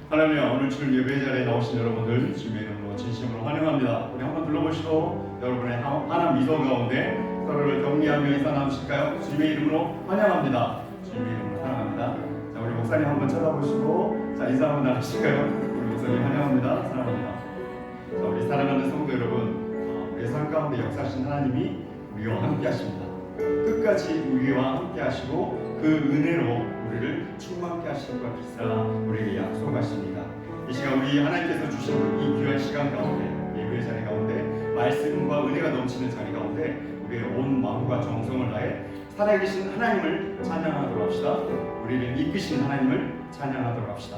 하나님, 오늘 주일 예배 자리에 나오신 여러분들 주님의 이름으로 진심으로 환영합니다. 우리 한번 둘러보시고 여러분의 환한 미소 가운데 서로를 격려하며 인사 나누실까요? 주님의 이름으로 환영합니다. 주님의 이름으로 환영합니다. 자, 우리 목사님 한번 쳐다보시고 자, 인사 한번 나누실까요? 우리 목사님 환영합니다. 사랑합니다. 자, 우리 사랑하는 성도 여러분, 우리의 삶 가운데 역사하신 하나님이 우리와 함께 하십니다. 끝까지 우리와 함께 하시고 그 은혜로 우리를 충만케 하실 것 기사 우리에게 약속하십니다. 이 시간 우리 하나님께서 주신 이 귀한 시간 가운데, 예배의 자리 가운데, 말씀과 은혜가 넘치는 자리 가운데 우리의 온 마음과 정성을 다해 살아계신 하나님을 찬양하도록 합시다. 우리를 이끄신 하나님을 찬양하도록 합시다.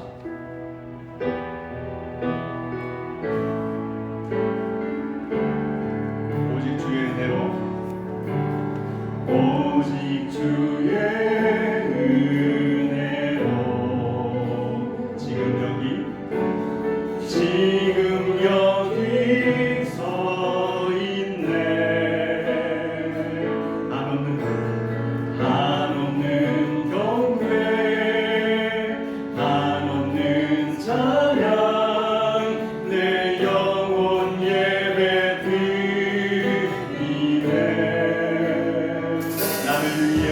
오직 주의 은혜로, 오직 주의 은혜로 지금 여기 서 있네. 한없는 경배, 한없는 찬양, 내 영혼 예배 드리네. 나를 위해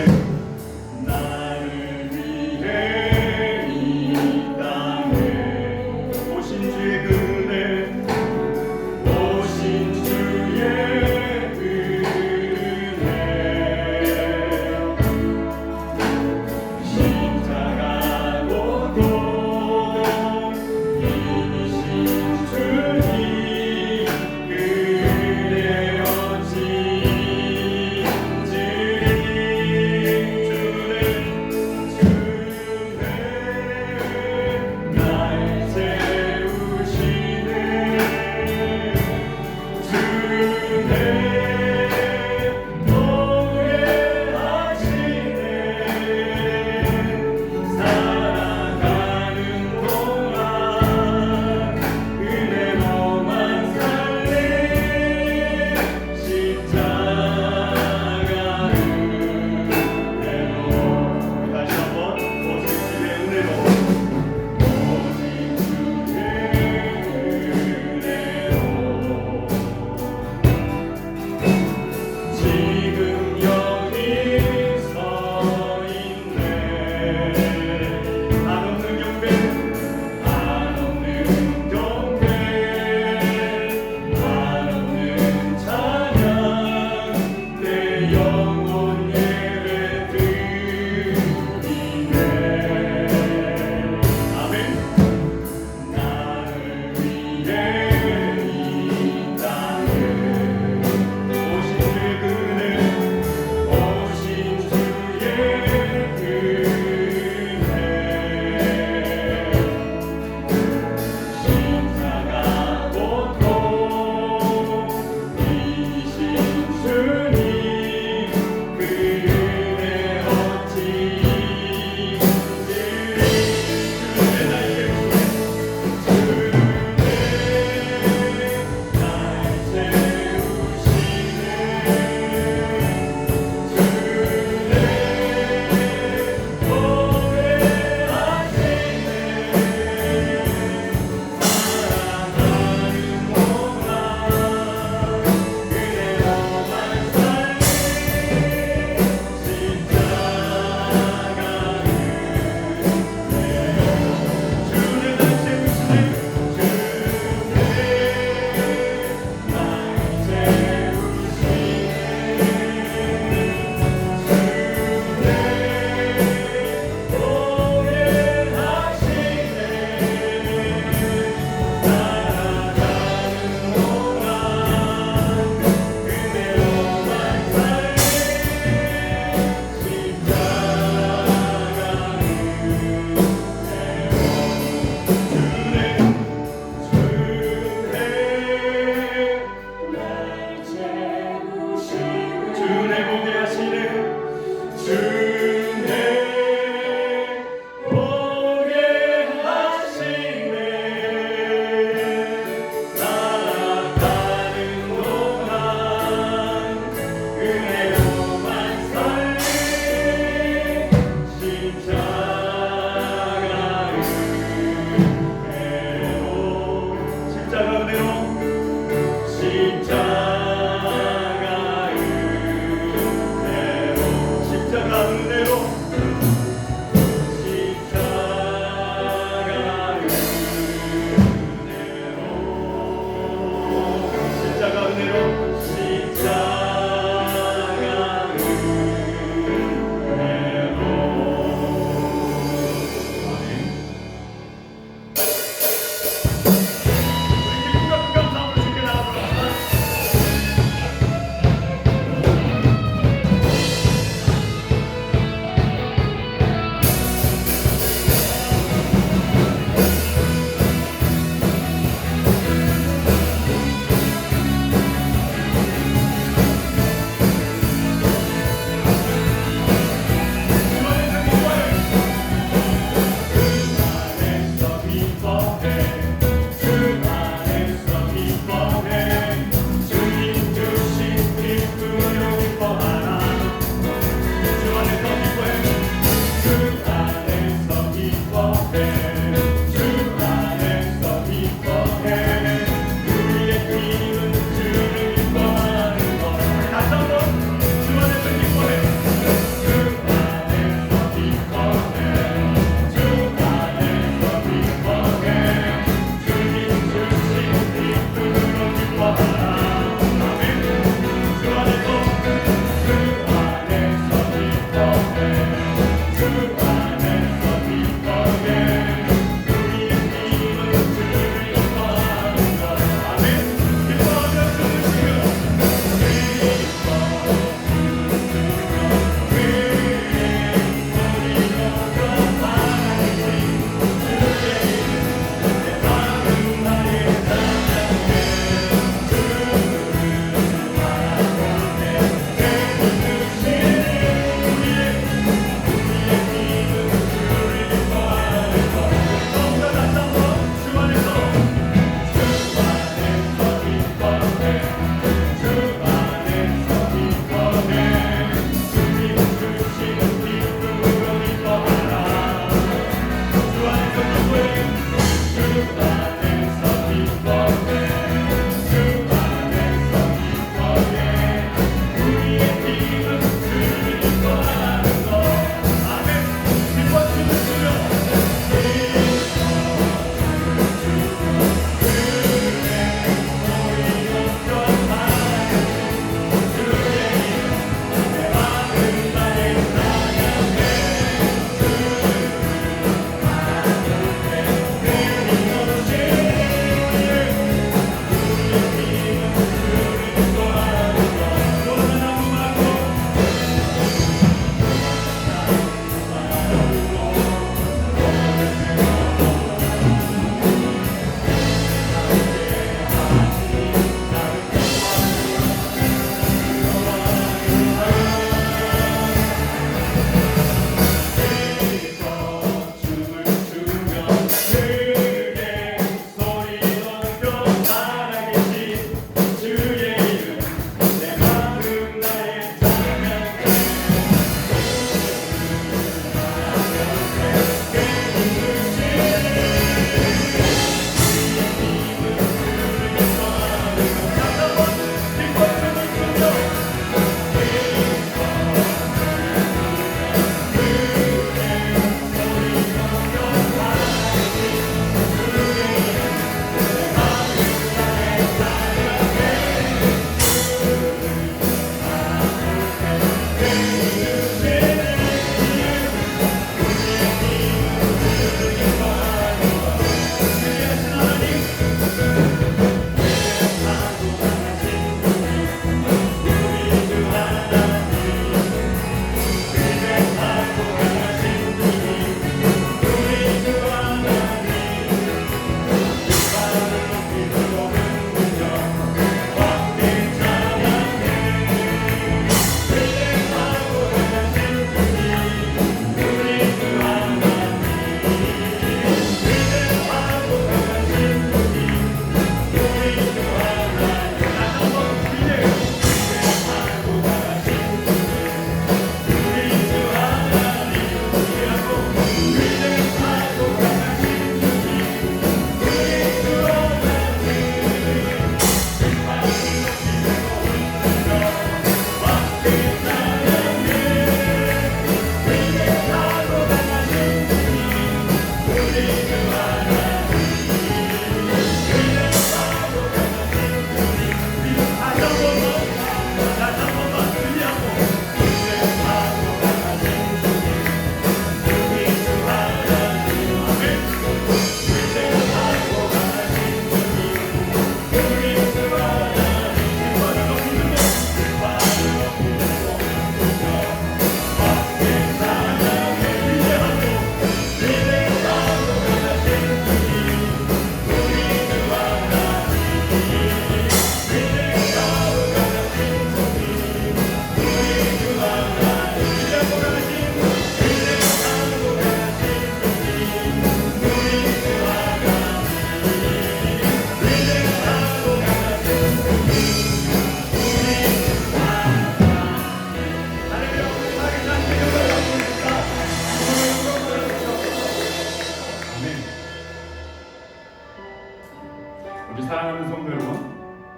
우리 사랑하는 성도 여러분,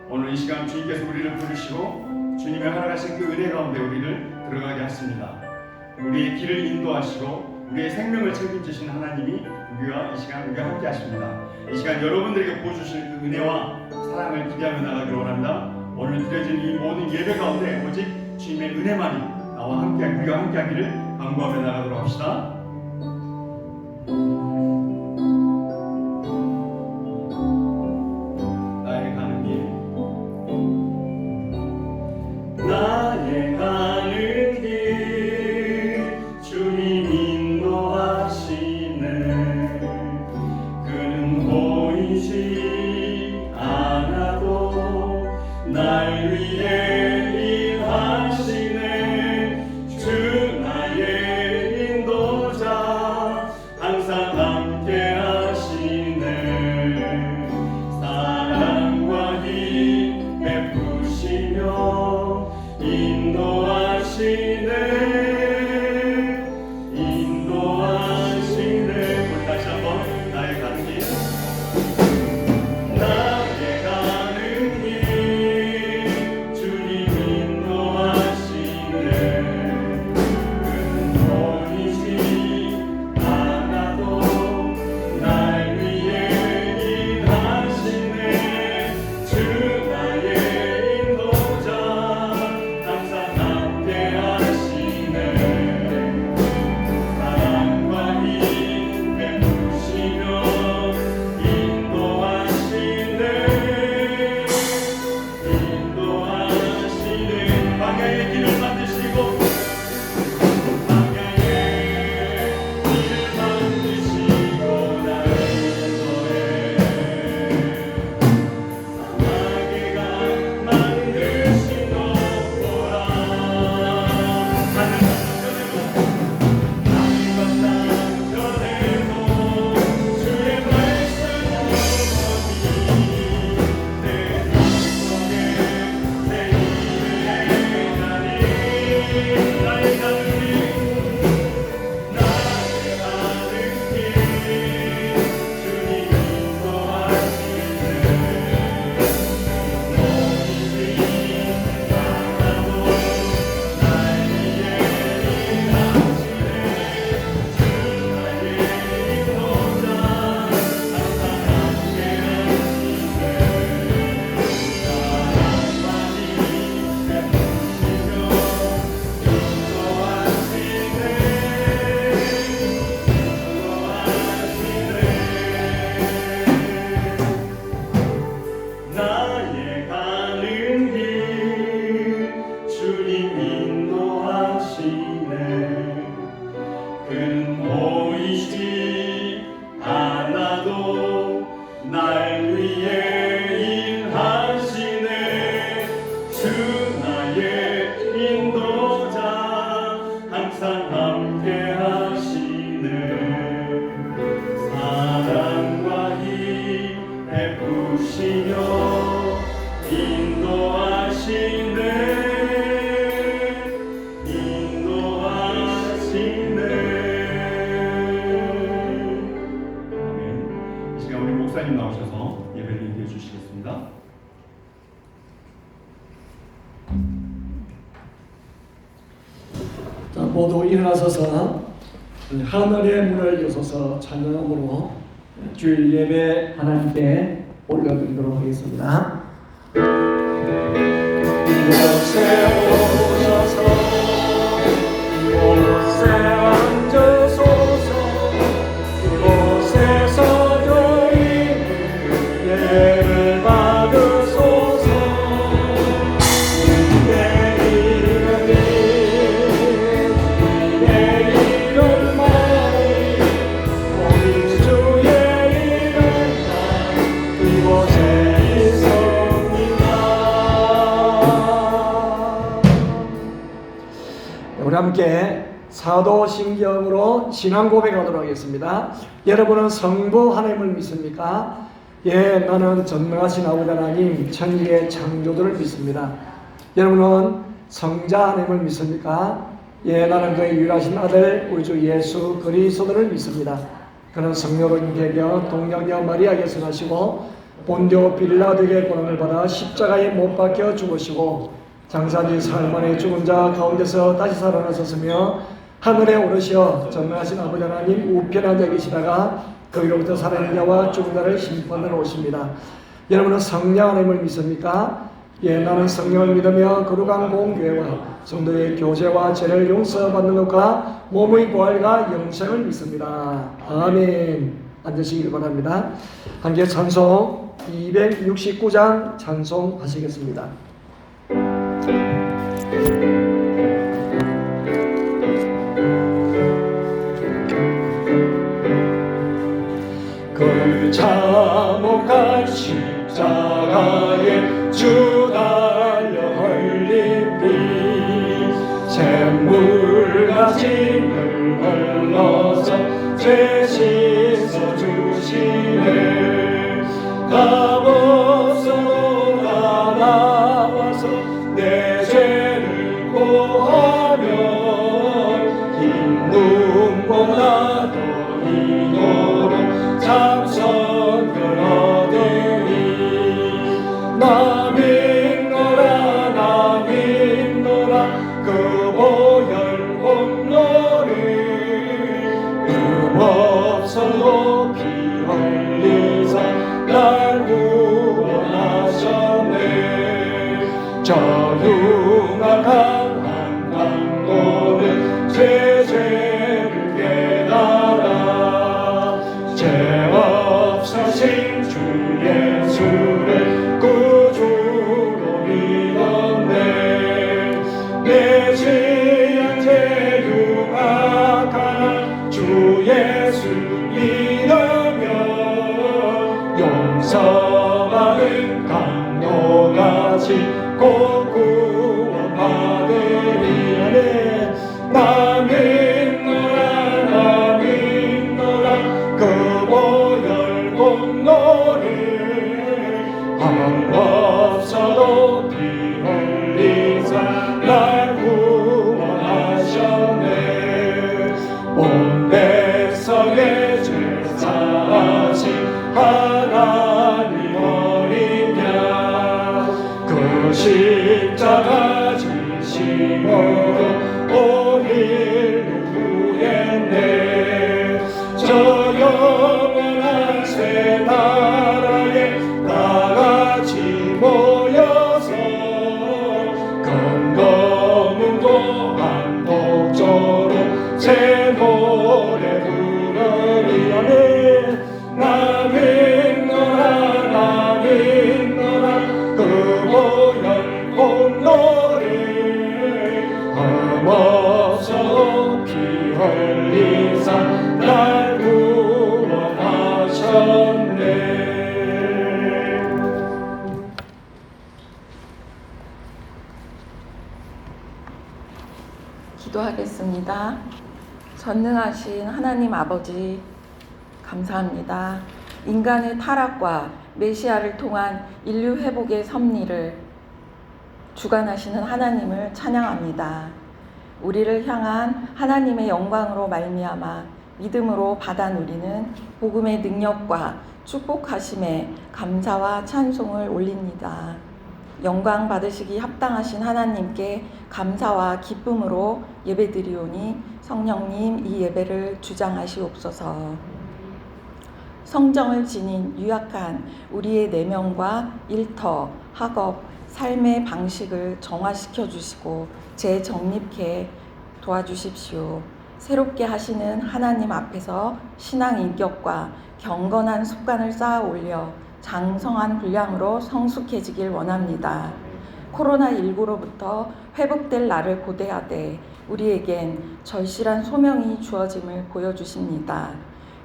오늘 이 시간 주님께서 우리를 부르시고 주님의 허락하신 그 은혜 가운데 우리를 들어가게 하십니다. 우리의 길을 인도하시고 우리의 생명을 책임지신 하나님이 우리와 이 시간 우리와 함께 하십니다. 이 시간 여러분들에게 보여주실 그 은혜와 사랑을 기대하며 나가기를 원합니다. 오늘 드려진 이 모든 예배 가운데 오직 주님의 은혜만이 나와 함께 우리와 함께 하기를 간구하며 나가도록 합시다. 나의 가는 길 주님 인도하시네. 그는 보이지 않아도 날 위해 일하시네. 주 나의 인도자 항상 함께 하시네. 사랑과 힘 베푸시며 인도하시네. 인도하시네. 우리 다시 한번 나의 가는 길 나의 가는 길 주님 인도하시네. 그는 보이지 않아도 날 위해 일하시네. 주 나의 인도자 항상 함께 하시네. 사랑과 힘 베푸시며 인도하시네. 인도하시네. 광야의 길을 만드시고 광야의 길을 만드시고 나를 인도해. 사마귀가 만드시노라. 하늘 남편에도 주의 말씀 오니 내 맘속에 내 일을 행하니. 나의 가는 길 나의 가는 길 주님 인도하시네. 보이지 않아도 날 위해 일하시네. 주 나의 인도자 항상 함께 하시네. 사랑과 힘 베푸시며 인도하시네. 나의 가는 길 주님 인도하시네. 그는 보이지 않아도 날 위해 일하시네. 주 나의 인도자 항상 함께 하시네. 사랑과 힘 베푸시며 인도하시네. 인도하시네. 아멘. 이 시간 우리 목사님 나오셔서 예배를 인도해 주시겠습니다. 자, 모두 일어나서서 하늘의 문을 여소서 찬양함으로 주일 예배 하나님께 올려드리도록 하겠습니다. 이곳에 오셔서 이곳에 앉으소서 이곳에서 저희는 예를 받으소서 내 이름이 내 이름 말이 오직 주의 이름만 이곳에 있습니다. 우리 함께 사도신경으로 신앙 고백하도록 하겠습니다. 여러분은 성부 하나님을 믿습니까? 예, 나는 전능하신 아버지 하나님 천지의 창조주를 믿습니다. 여러분은 성자 하나님을 믿습니까? 예, 나는 그의 유일하신 아들 우리 주 예수 그리스도를 믿습니다. 그는 성령으로 개겨 동정녀 마리아에게 나시고 본디오 빌라도에게 고난을 받아 십자가에 못 박혀 죽으시고 장사지 사흘 만에 죽은 자 가운데서 다시 살아나셨으며 하늘에 오르시어 전능하신 아버지 하나님 우편에 앉아 계시다가 거기로부터 살아있는 자와 죽은 자를 심판하러 오십니다. 여러분은 성령 하나님을 믿습니까? 예, 나는 성령을 믿으며 거룩한 공교회와 성도의 교제와 죄를 용서받는 것과 몸의 부활과 영생을 믿습니다. 아멘. 앉으시길 바랍니다. 함께 찬송 269장 찬송하시겠습니다. 그 참혹한 십자가에 주 달려 흘린 피 샘물같이 늘 흘러서 죄 씻어 주시네. 값없어도 다 나와서 내 죄를 고하며 흰 눈보다 더 이도록 참선을 얻으니 나 믿노라 그 보혈 공로를 흠없어도 피 흘리사 날 구원하셨네. 저 흉악한 한강도는 제 죄를 깨달아 죄 없으신 주 예수를 구주로 믿었네. 내 지은 죄 흉악한 주 예수 믿으며 용서받은 강도같이 곧 구원받으리. 나 믿노라 그 보혈 공로를 흠없어도 피 흘리사 날 구원하셨네. 온 백성의 죄 사하신 하나님 어린 양 그 십자가 지심으로 오늘 구했네. 저 영원한 새 나라에 다같이 모여서 건거문고 한독조로 새 노래 부르리. 아멘. 나 믿노라 그 보혈 공로를 흠없어도 피 흘리사 날 구원하셨네. 기도하겠습니다. 전능하신 하나님 아버지 감사합니다. 인간의 타락과 메시아를 통한 인류 회복의 섭리를 주관하시는 하나님을 찬양합니다. 우리를 향한 하나님의 영광으로 말미암아 믿음으로 받아 누리는 복음의 능력과 축복하심에 감사와 찬송을 올립니다. 영광 받으시기 합당하신 하나님께 감사와 기쁨으로 예배드리오니 성령님 이 예배를 주장하시옵소서. 성정을 지닌 유약한 우리의 내면과 일터, 학업, 삶의 방식을 정화시켜 주시고 재정립해 도와주십시오. 새롭게 하시는 하나님 앞에서 신앙 인격과 경건한 습관을 쌓아 올려 장성한 분량으로 성숙해지길 원합니다. 코로나19로부터 회복될 날을 고대하되 우리에겐 절실한 소명이 주어짐을 보여주십니다.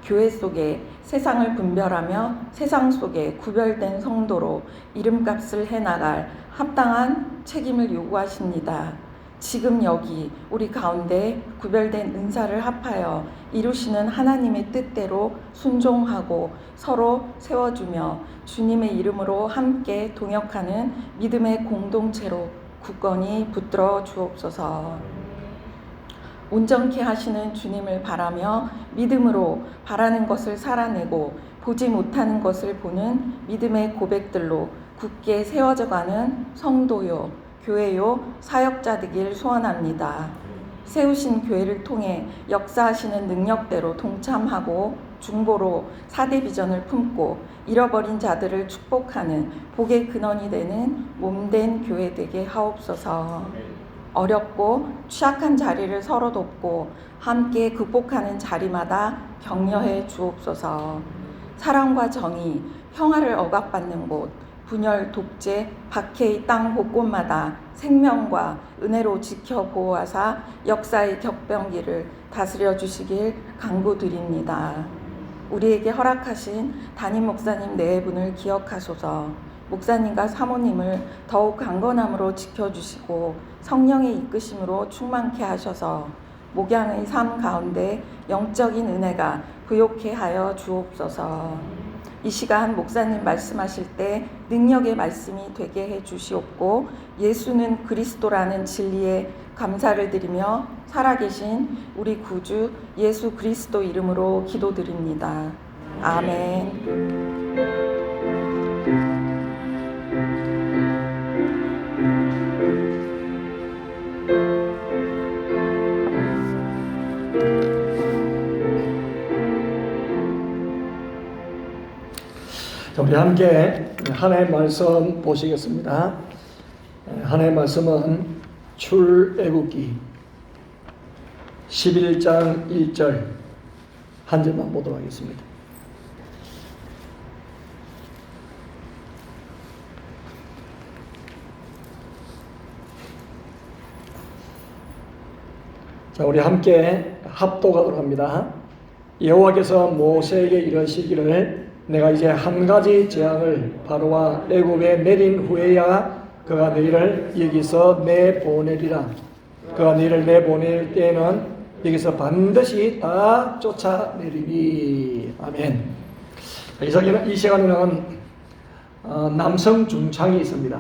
교회 속에 세상을 분별하며 세상 속에 구별된 성도로 이름값을 해나갈 합당한 책임을 요구하십니다. 지금 여기 우리 가운데 구별된 은사를 합하여 이루시는 하나님의 뜻대로 순종하고 서로 세워주며 주님의 이름으로 함께 동역하는 믿음의 공동체로 굳건히 붙들어 주옵소서. 온전케 하시는 주님을 바라며 믿음으로 바라는 것을 살아내고 보지 못하는 것을 보는 믿음의 고백들로 굳게 세워져가는 성도요, 교회요, 사역자 되길 소원합니다. 세우신 교회를 통해 역사하시는 능력대로 동참하고 중보로 4대 비전을 품고 잃어버린 자들을 축복하는 복의 근원이 되는 몸된 교회 되게 하옵소서. 어렵고 취약한 자리를 서로 돕고 함께 극복하는 자리마다 격려해 주옵소서. 사랑과 정의, 평화를 억압받는 곳, 분열, 독재, 박해의 땅 곳곳마다 생명과 은혜로 지켜 보호하사 역사의 격변기를 다스려 주시길 간구드립니다. 우리에게 허락하신 담임 목사님 네 분을 기억하소서. 목사님과 사모님을 더욱 강건함으로 지켜주시고 성령의 이끄심으로 충만케 하셔서 목양의 삶 가운데 영적인 은혜가 부욕케 하여 주옵소서. 이 시간 목사님 말씀하실 때 능력의 말씀이 되게 해 주시옵고 예수는 그리스도라는 진리에 감사를 드리며 살아계신 우리 구주 예수 그리스도 이름으로 기도드립니다. 아멘. 우리 함께 하나님의 말씀 보시겠습니다. 하나님의 말씀은 출애굽기 11장 1절 한 절만 보도록 하겠습니다. 자, 우리 함께 합독하도록 합니다. 여호와께서 모세에게 이르시기를 내가 이제 한 가지 재앙을 바로와 애굽에 내린 후에야 그가 너희를 여기서 내보내리라. 그가 너희를 내보낼 때에는 여기서 반드시 다 쫓아내리니. 아멘. 이 시간에는 남성 중창이 있습니다.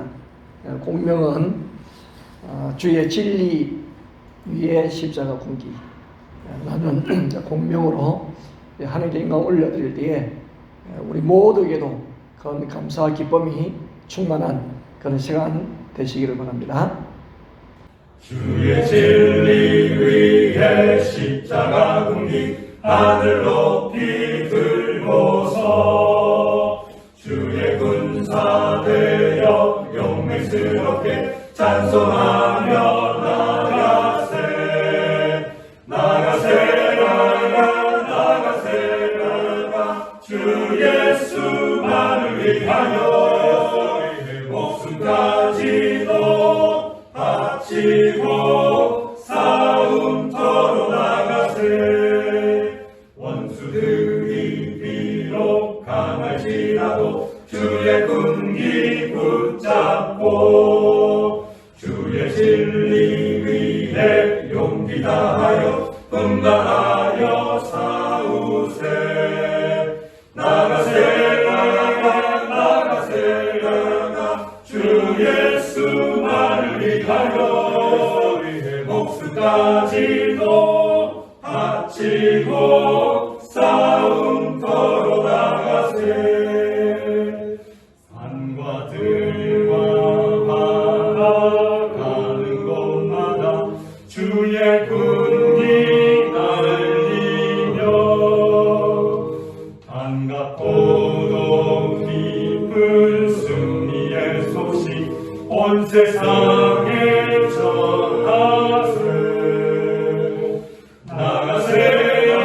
공명은 주의 진리 위에 십자가 군기. 나는 공명으로 하나님께 영광 올려드릴 때에 우리 모두에게도 그런 감사와 기쁨이 충만한 그런 시간 되시기를 바랍니다. 주의 진리 위에 십자가 군기 하늘 높이 들고서 주의 군사 되어 영맹스럽게 찬송하며 주 예수만을 위하여 목숨까지도 바치고 싸움터로 나가세. 원수들이 비록 강할지라도 주의 군기 붙잡고 주의 진리 위에 용기 다하여 분발하여 싸우세. 나가세 주 예수만을 위하여 목숨까지도 바치고 싸움터로 나가세. 반갑고도 기쁜 승리의 소식 온 세상에 전하세. 나가세라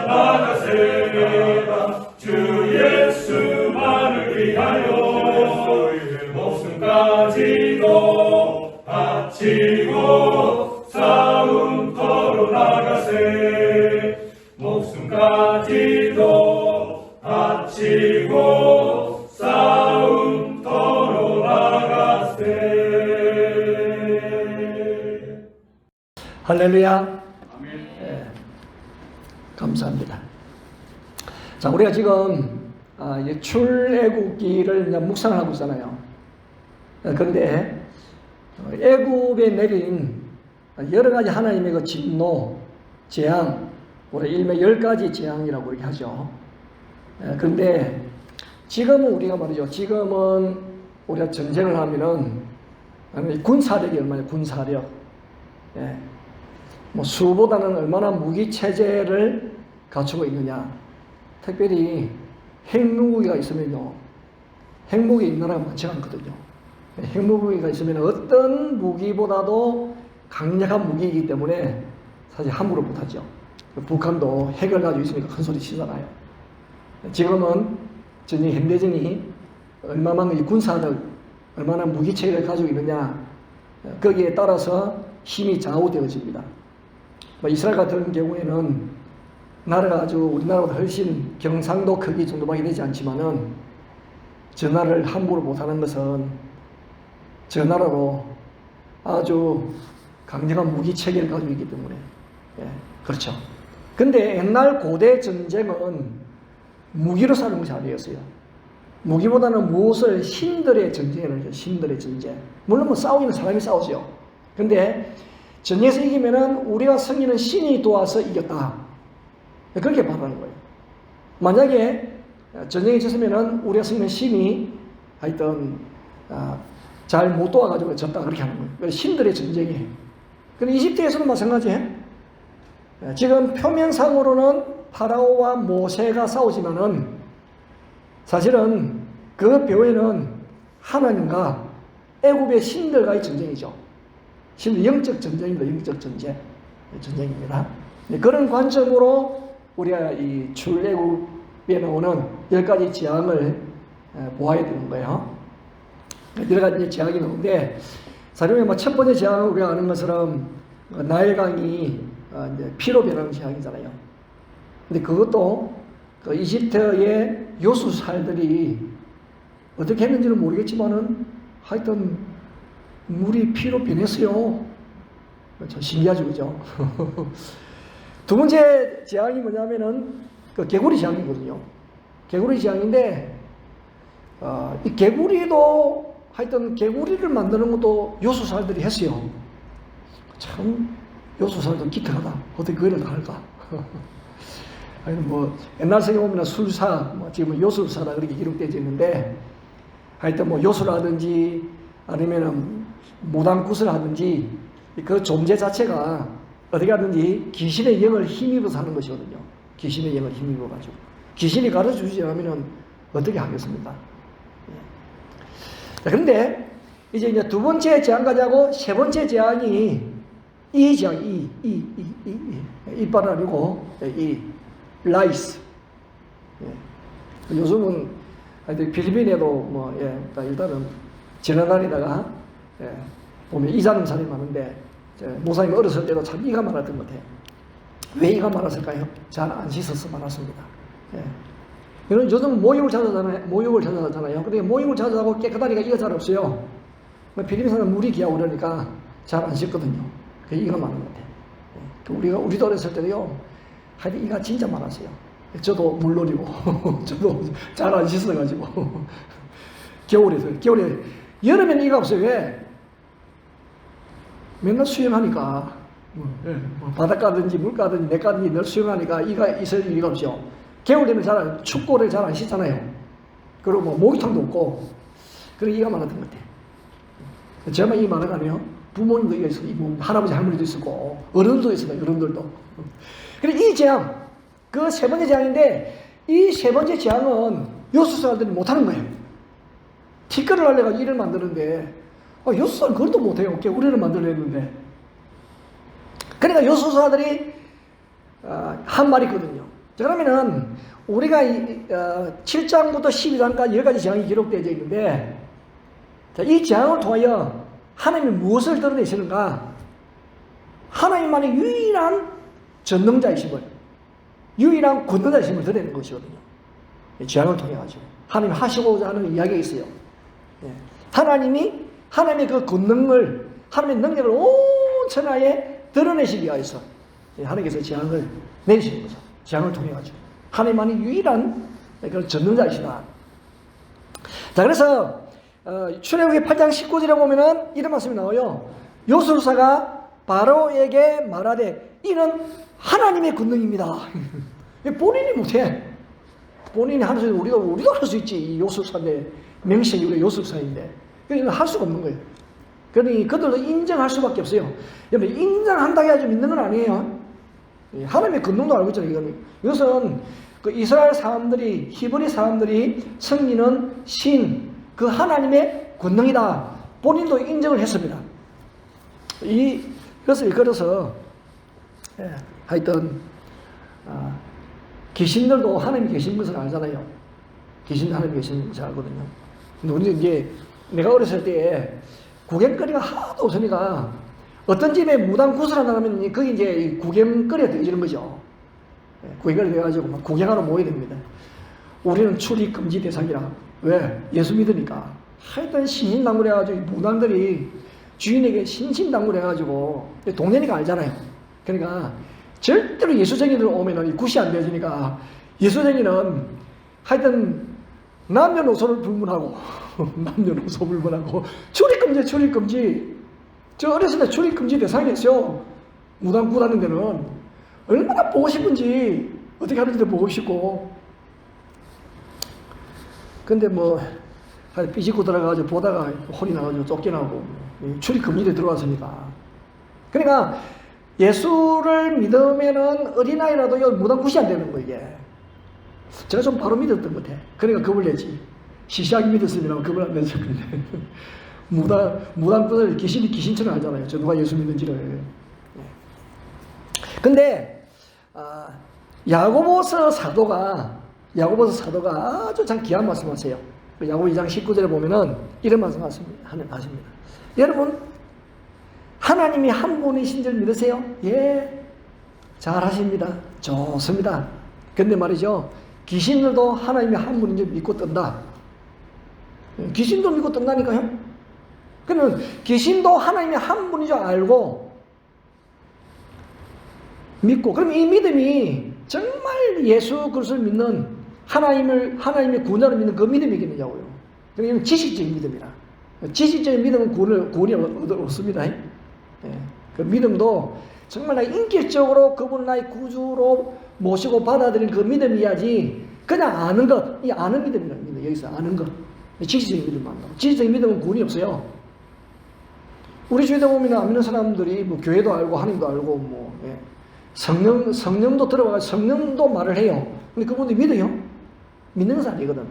나가세라 주 예수만을 위하여 목숨까지도 바치고 싸움터로 나가세. 목숨까지도 바치고 싸움터로 나가세. 할렐루야. 예, 감사합니다. 자, 우리가 지금 출애굽기를 이제 묵상을 하고 있잖아요. 그런데 애굽에 내린 여러 가지 하나님의 그 진노, 재앙, 우리 일명 10가지 재앙이라고 이렇게 하죠. 그런데 지금은 우리가 말이죠. 지금은 우리가 전쟁을 하면은 군사력이 얼마냐, 군사력. 예. 뭐 수보다는 얼마나 무기 체제를 갖추고 있느냐. 특별히 핵무기가 있으면요, 핵무기 있는 나라가 많지 않거든요. 핵무기가 있으면 어떤 무기보다도 강력한 무기이기 때문에 사실 함부로 못하죠. 북한도 핵을 가지고 있으니까 큰 소리 치잖아요. 지금은 전쟁 현대전이 얼마만큼 군사력, 얼마나 무기 체계를 가지고 있느냐, 거기에 따라서 힘이 좌우되어집니다. 이스라엘 같은 경우에는 나라가 아주 우리나라보다 훨씬 경상도 크기 정도밖에 되지 않지만은 저 나라를 함부로 못하는 것은 저 나라로 아주 강력한 무기 체계를 가지고 있기 때문에. 예, 그렇죠. 근데 옛날 고대 전쟁은 무기로 싸는 것이 아니었어요. 무기보다는 무엇을 신들의 전쟁을 하죠. 신들의 전쟁. 물론 뭐 싸우기는 사람이 싸우죠. 근데 전쟁에서 이기면은 우리가 승리는 신이 도와서 이겼다. 그렇게 말하는 거예요. 만약에 전쟁에 졌으면은 우리가 승리는 신이 하여튼 잘 못 도와가지고 졌다. 그렇게 하는 거예요. 신들의 전쟁이에요. 근데 이집트에서는 마찬가지예요. 지금 표면상으로는 파라오와 모세가 싸우지만은 사실은 그 뼈에는 하나님과 애굽의 신들과의 전쟁이죠. 신들 영적 전쟁입니다. 영적 전쟁입니다. 그런 관점으로 우리가 이 출애굽에 나오는 10가지 재앙을 보아야 되는 거예요. 여러 가지 재앙이 나오는데, 사실은 뭐 첫 번째 재앙은 우리가 아는 것처럼 나일강이 이제 피로 변하는 재앙이잖아요. 근데 그것도 그 이집트의 요수살들이 어떻게 했는지는 모르겠지만은 하여튼 물이 피로 변했어요. 참 신기하죠, 그죠? 두 번째 재앙이 뭐냐면은 그 개구리 재앙이거든요. 개구리 재앙인데, 이 개구리도 하여튼 개구리를 만드는 것도 요수살들이 했어요. 참 요수살도 기특하다. 어떻게 그걸 다 할까? 아니 뭐 옛날 세계 보면 술사, 뭐 지금 요술사라 그렇게 기록되어 있는데, 하여튼 뭐 요술하든지 아니면은 무당굿을 하든지 그 존재 자체가 어떻게 하든지 귀신의 영을 힘입어서 하는 것이거든요. 귀신의 영을 힘입어가지고 귀신이 가르쳐 주지 않으면 어떻게 하겠습니까? 자, 그런데 이제 두 번째 재앙까지 하고 세 번째 재앙이 이 재앙, 이빨 아니고 이 라이스. 예. 요즘은 하여튼 필리핀에도 뭐 일단은 지나다니다가 보면 이산음살이 많은데, 모사님 어렸을 때도 참 이가 많았던 것 같아요. 왜 이가 많았을까요? 잘 안 씻어서 많았습니다. 예. 요즘 모욕을 찾아가잖아요. 근데 모욕을 찾아가고 깨끗하니까 이가 잘 없어요. 필리핀에서는 물이 귀하고 그러니까 잘 안 씻거든요. 이가 많은 것 같아요. 우리도 어렸을 때도요, 하여튼 이가 진짜 많았어요. 저도 물론이고, 저도 잘 안 씻어가지고. 겨울에, 여름에는 이가 없어요. 왜? 맨날 수영하니까. 바닷가든지 물가든지 냇가든지 늘 수영하니까 이가 있을 리가 없죠. 겨울 되면 춥고를 잘 안 씻잖아요. 그리고 뭐 목욕탕도 없고, 그래서 이가 많았던 것 같아요. 저만 이 많아가네요. 부모님도 이가 있고, 할아버지 할머니도 있었고, 어른도 있어요. 어른들도. 그리고 이 재앙, 그 세 번째 재앙인데, 이 세 번째 재앙은 요술사들이 못하는 거예요. 티끌을 날려가지고 이를 만드는데 요술사는 그것도 못해요. 우리를 만들려는데. 그러니까 요술사들이 한 말이 있거든요. 자, 그러면은 우리가 7장부터 12장까지 10가지 재앙이 기록되어 있는데, 자, 이 재앙을 통하여 하나님이 무엇을 드러내시는가? 하나님만의 유일한 전능자이심을, 유일한 권능자이심을 드러내는 것이거든요. 재앙을 통해 가지고 하나님이 하시고자 하는 이야기가 있어요. 하나님의 그 권능을, 하나님의 능력을 온 천하에 드러내시기 위해서 하나님께서 재앙을 내리시는 거죠. 재앙을 통해 가지고 하나님만이 유일한 그런 전능자이시다. 자, 그래서 출애굽기 8장 19절에 보면은 이런 말씀이 나와요. 요술사가 바로에게 말하되 이는 하나님의 권능입니다. 본인이 못해. 본인이 하는 소리 우리도 할 수 있지. 이 요술사인데, 명식이 우리 요술사인데. 그러니까 할 수가 없는 거예요. 그러니 그들도 인정할 수밖에 없어요. 여러분, 인정한다고 해야지 믿는 건 아니에요. 하나님의 권능도 알고 있잖아요. 이것은 그 이스라엘 사람들이, 히브리 사람들이 섬기는 신, 그 하나님의 권능이다. 본인도 인정을 했습니다. 이것을 일컬어서 하여튼 귀신들도 하나님이 계신 것을 알잖아요. 귀신도 하나님이 계신 것을 알거든요. 근데 우리는 이제 내가 어렸을 때 구경거리가 하도 없으니까 어떤 집에 무당 구슬한다 하면 그게 이제 구경거리가 되어지는 거죠. 구경거리 돼가지고 막 구경하러 모여야 됩니다. 우리는 출입 금지 대상이라. 왜? 예수 믿으니까. 하여튼 신신당부 해가지고 무당들이 주인에게 신신당부 해가지고 동네니까 알잖아요. 그러니까 절대로 예수쟁이들 오면은 굿이 안 되어지니까 예수쟁이는 하여튼 남녀노소를 불문하고 남녀노소 불문하고 출입금지 저 어렸을 때 출입금지 대상이었어요. 무당 구다는 데는 얼마나 보고 싶은지 어떻게 하는지도 보고 싶고. 근데 뭐 삐집고 들어가가지고 보다가 혼이 나가지고 쫓겨나고 출입금지에 들어왔으니까. 그러니까 예수를 믿으면은 어린아이라도 무당 굿이 안 되는 거 이게. 제가 좀 바로 믿었던 것 같아. 그러니까 겁을 내지. 시시하게 믿었으면 겁을 안 내죠. 무당꾼을 귀신처럼 알잖아요. 저 누가 예수 믿는지를. 근데 야고보서 사도가 아주 참 귀한 말씀하세요. 야고보 2장 19절에 보면은 이런 말씀하십니다. 여러분, 하나님이 한 분이신 줄 믿으세요? 예, 잘하십니다. 좋습니다. 근데 말이죠, 귀신들도 하나님이 한 분인 줄 믿고 뜬다. 귀신도 믿고 뜬다니까요. 그러면 귀신도 하나님이 한 분인 줄 알고 믿고, 그럼 이 믿음이 정말 예수 그리스도를 믿는 하나님의 구원자를 믿는 그 믿음이겠느냐고요. 그러면 지식적인 믿음이라. 지식적인 믿음은 구원이 없습니다. 그 믿음도 정말 나 인격적으로 그분을 나의 구주로 모시고 받아들이는 그 믿음이야지 그냥 아는 것, 이 아는 믿음이라는 겁니다. 여기서 아는 것. 지식적인 믿음만. 지식적인 믿음은 구원이 없어요. 우리 주위에 보면 안 믿는 사람들이 뭐 교회도 알고 하나님도 알고 뭐 성령도 들어가서 성령도 말을 해요. 근데 그분들이 믿어요? 믿는 것은 아니거든.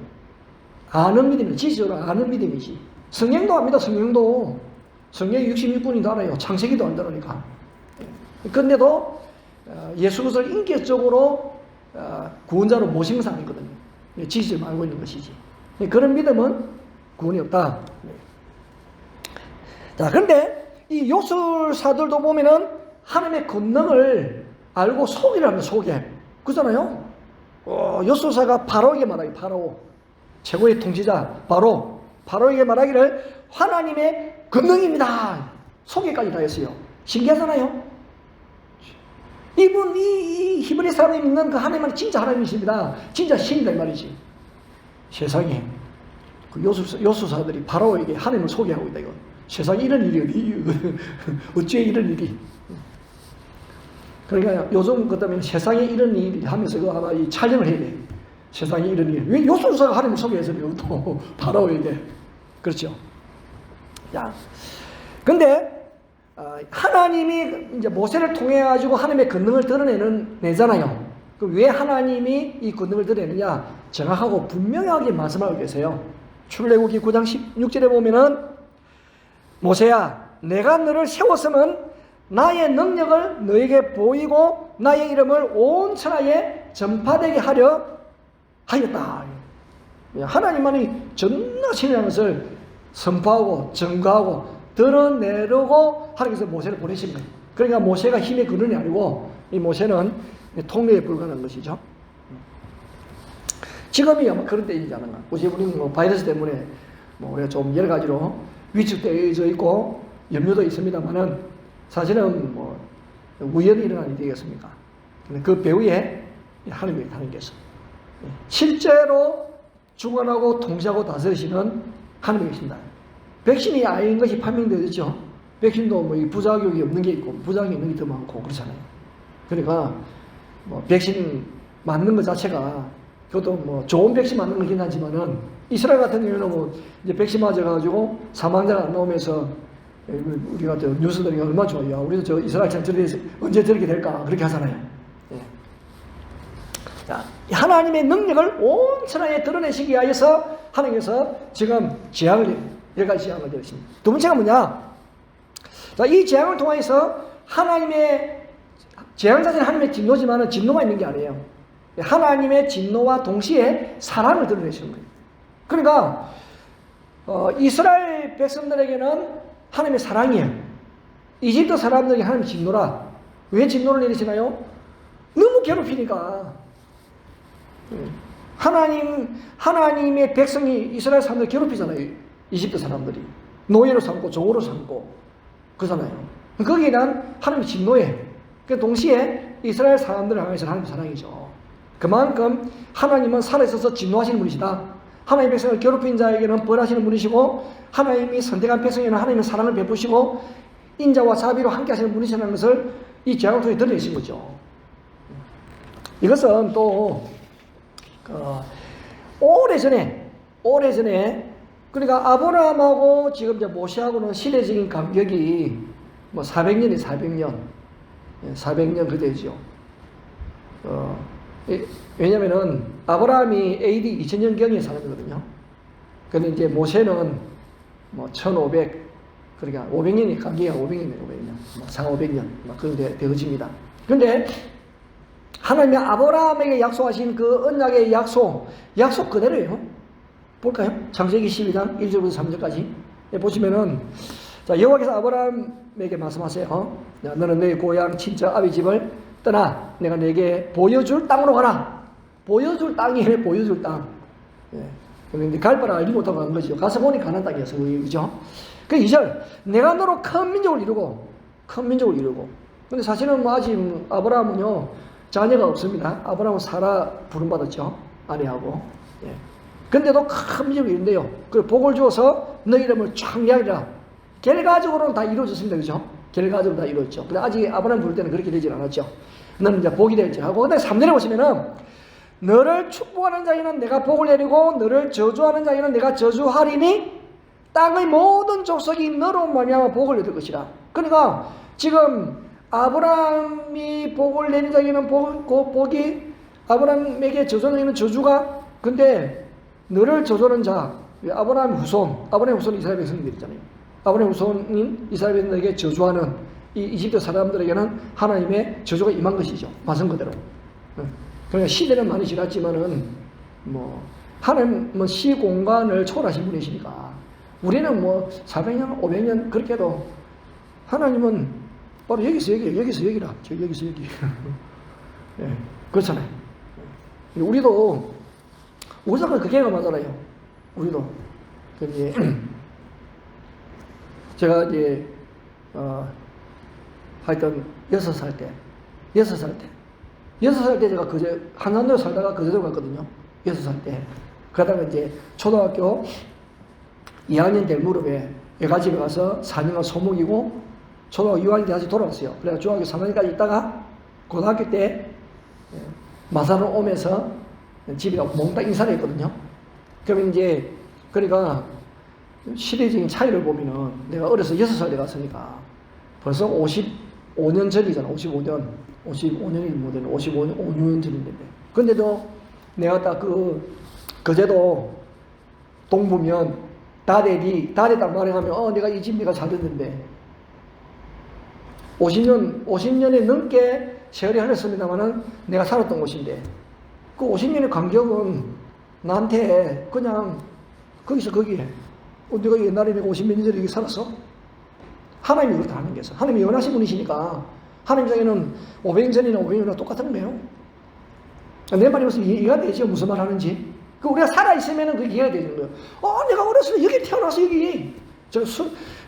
아는 믿음이지. 지식적으로 아는 믿음이지. 성령도 압니다. 성령이 66군이 달아요. 창세기도 안다니까. 근데도 예수 그리스도를 인격적으로 구원자로 모신 것은 아니거든요. 지식적으로 알고 있는 것이지. 그런 믿음은 구원이 없다. 자, 그런데 이 요술사들도 보면은 하나님의 권능을 알고 소개를 합니다. 소개. 그렇잖아요. 요술사가 바로에게 말하기. 바로 최고의 통치자 바로에게 말하기를 하나님의 권능입니다. 소개까지 다 했어요. 신기하잖아요. 이 히브리 사람이 믿는 그 하나님은 진짜 하나님이십니다. 진짜 신이다 이 말이지. 세상에 그 요술사들이 바로에게 하나님을 소개하고 있다 이거. 세상에 이런 일이 어찌 이런 일이. 그러니까 요즘 그다음에 세상에 이런 일이 하면서 이거 아마 이 촬영을 해야 돼. 세상에 이런 일. 왜 요술사가 하나님을 소개해서 또 바로에게. 그렇죠. 자, 근데 하나님이 이제 모세를 통해 가지고 하나님의 권능을 드러내잖아요. 그 왜 하나님이 이 권능을 드렸느냐? 정확하고 분명하게 말씀하고 계세요. 출애굽기 9장 16절에 보면은 모세야, 내가 너를 세웠으면 나의 능력을 너에게 보이고 나의 이름을 온 천하에 전파되게 하려 하였다. 하나님만이 전능하시는 것을 선포하고 증거하고 드러내려고 하나님께서 모세를 보내신 거예요. 그러니까 모세가 힘의 근원이 아니고 이 모세는 통로에 불과한 것이죠. 지금이 아마 그런 때이지 않은가. 우리는 뭐 바이러스 때문에 뭐 우리가 좀 여러 가지로 위축되어 있고 염려도 있습니다만은 사실은 뭐 우연히 일어난 일이겠습니까? 그 배후에 하나님께서 실제로 주관하고 통치하고 다스리시는 하나님이 계십니다. 백신이 아닌 것이 판명되었죠. 백신도 뭐 부작용이 없는 게 있고 부작용이 있는 게 더 많고 그렇잖아요. 그러니까 뭐 백신 맞는 것 자체가 그것도 뭐 좋은 백신 맞는 건 괜찮지만은 이스라엘 같은 경우는 뭐 이제 백신 맞아가지고 사망자가 안 나오면서 우리가 저 뉴스들이 얼마나 좋아요. 우리도 저 이스라엘처럼 언제 저렇게 될까 그렇게 하잖아요. 예. 자, 하나님의 능력을 온 천하에 드러내시기 위하여서 하나님께서 지금 여러 가지 재앙을 내리십니다. 두 번째가 뭐냐? 자, 이 재앙을 통해서 하나님의 재앙 자체는 하나님의 진노지만은 진노가 있는 게 아니에요. 하나님의 진노와 동시에 사랑을 드러내시는 거예요. 그러니까 이스라엘 백성들에게는 하나님의 사랑이에요. 이집트 사람들에게 하나님의 진노라. 왜 진노를 내리시나요? 너무 괴롭히니까. 하나님의 백성이 이스라엘 사람들 괴롭히잖아요. 이집트 사람들이. 노예로 삼고 종으로 삼고 그러잖아요. 거기에 대한 하나님의 진노예요. 그 동시에 이스라엘 사람들을 향해서 하나님의 사랑이죠. 그만큼 하나님은 살아있어서 진노하시는 분이시다. 하나님의 백성을 괴롭힌 자에게는 벌하시는 분이시고 하나님이 선택한 백성에게는 하나님의 사랑을 베푸시고 인자와 자비로 함께 하시는 분이시라는 것을 이 재앙을 통해 드러내신 거죠. 이것은 또 오래전에 그러니까 아브라함하고 지금 이제 모세하고는 시대적인 간격이 뭐 400년이 400년 그 되죠. 왜냐면은 아브라함이 AD 2000년경에 사람이거든요. 근데 이제 모세는 뭐 1500, 그러니까 500년이 간격이 500년이에요. 500년. 상 500년. 막 그런 데 되어집니다. 근데 하나님이 아브라함에게 약속하신 그 언약의 약속 그대로예요. 볼까요? 창세기 12장 1절부터 3절까지. 보시면은, 자, 여호와께서 아브라함에게 말씀하세요. 야, 너는 내 고향 친척 아비 집을 떠나 내가 내게 보여줄 땅으로 가라. 보여줄 땅이에요. 보여줄 땅. 예. 그런데 갈 바를 알지 못하고 간 거죠. 가서 보니 가나안 땅이었어. 그죠? 그 2절. 내가 너로 큰 민족을 이루고. 근데 사실은 뭐 아직 아브라함은요, 자녀가 없습니다. 아브라함은 사라 부름받았죠. 아내하고. 예. 근데도 큰 민족이 있는데요. 그리고 복을 주어서 너희 이름을 창대하리라. 결과적으로는 다 이루어졌습니다. 그죠? 결과적으로 다 이루어졌죠. 근데 아직 아브라함 부를 때는 그렇게 되질 않았죠. 너는 이제 복이 될지 하고. 근데 3절에 보시면은 너를 축복하는 자에게는 내가 복을 내리고 너를 저주하는 자에게는 내가 저주하리니 땅의 모든 족속이 너로 말미암아 복을 얻을 것이라. 그러니까 지금 아브라함이 복을 내린 자에게는 복이 아브라함에게 저주하는 자에게는 저주가. 근데 너를 저주하는 자, 아브라함의 후손 이스라엘 백성들이잖아요. 아브라함의 후손인 이스라엘 백성들에게 저주하는 이 이집트 사람들에게는 하나님의 저주가 임한 것이죠. 말씀 그대로. 그러니까 시대는 많이 지났지만은 뭐 하나님은 시공간을 초월하신 분이시니까 우리는 뭐 400년, 500년 그렇게 해도 하나님은 바로 여기서 여기라. 여기서 여기. 예, 그렇잖아요. 우리도 그게 맞잖아요. 우리도. 이제 제가 이제 하여튼 6살 때 제가 한산도에 살다가 그제도 갔거든요. 6살 때. 그러다가 이제 초등학교 2학년 될 무렵에 애가집에 가서 4년간 소목이고 초등학교 6학년 때 다시 돌아왔어요. 그래서 중학교 3학년까지 있다가 고등학교 때 마산을 오면서 집에 몽땅 인사를 했거든요. 그러면 이제 그러니까 시대적인 차이를 보면은 내가 어려서 6살 때 갔으니까 벌써 50 55년 전이잖아. 55년이 못되는 55년 전인데. 근데도 내가 딱 그제도 동부면 다대 딱 말해가면 내가 이 집 내가 살았는데 50년에 넘게 세월이 흘렀습니다만은 내가 살았던 곳인데 그 50년의 간격은 나한테 그냥 거기서 거기에 내가 옛날에 내가 50몇 년 전에 여기 살았어? 하나님이 그렇다 하는 게 있어. 하나님이 연하신 분이시니까 하나님 중에는 500년 전이나 500년 전이나 똑같은 거예요. 내 말이 무슨 이해가 되죠? 무슨 말 하는지. 우리가 살아있으면 그게 이해가 되는 거예요. 내가 어렸을 때 여기 태어나서 여기.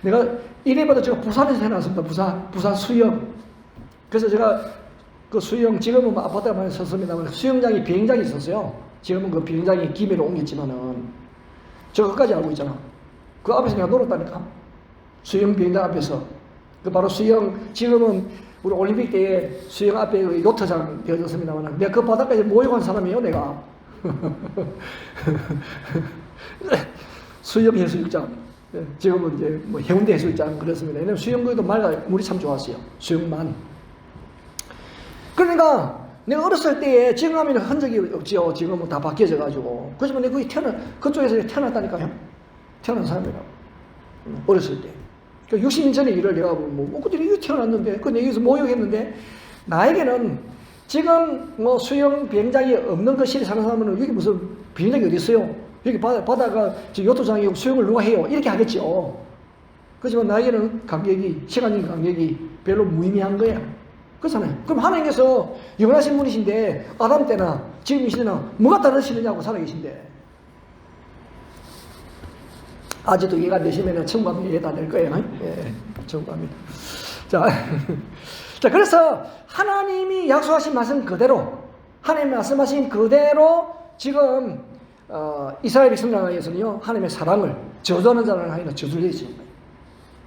내가 이래봐도 제가 부산에서 태어났습니다. 부산 수영. 그래서 제가 그 수영, 지금은 아파트가 많이 섰습니다만 수영장이 비행장이 있었어요. 지금은 그 비행장이 김해로 옮겼지만은 저 그까지 알고 있잖아. 그 앞에서 내가 놀았다니까. 수영 비행장 앞에서. 그 바로 수영, 지금은 우리 올림픽 때에 수영 앞에 요트장 되어졌습니다만 내가 그 바닷가에 모여간 사람이에요, 내가. 수영 해수욕장. 지금은 이제 뭐 해운대 해수욕장 그렇습니다. 왜냐면 수영구에도 물이 참 좋았어요. 수영만. 그러니까 내가 어렸을 때에 지금 하면 흔적이 없지요. 지금은 다 바뀌어져 가지고. 그렇지만 내가 그쪽에서 태어났다니까요. 태어난 사람이라고. 어렸을 때. 60년 전에 일을 내가 그때 여기 태어났는데, 여기서 모욕했는데, 나에게는 지금 뭐 수영 비행장이 없는 그 시대에 사는 사람은 여기 무슨 비행장이 어디 있어요? 여기 바다가 요트장이고 수영을 누가 해요? 이렇게 하겠죠. 그렇지만 나에게는 시간적인 간격이 별로 무의미한 거야. 그렇잖아요. 그럼 하나님께서 영원하신 분이신데, 아담 때나 지금 이 시대나 뭐가 다르시느냐고 살아계신데, 아직도 이해가 안 되시면 천국 가면 이해 다 될 거예요. 예, 천국 갑니다. 자, 그래서 하나님이 약속하신 말씀 그대로, 하나님이 말씀하신 그대로 지금 이스라엘 백성들 하에서는요, 하나님의 사랑을 저주하는 자를 하여는 저주를 해주시는 거예요.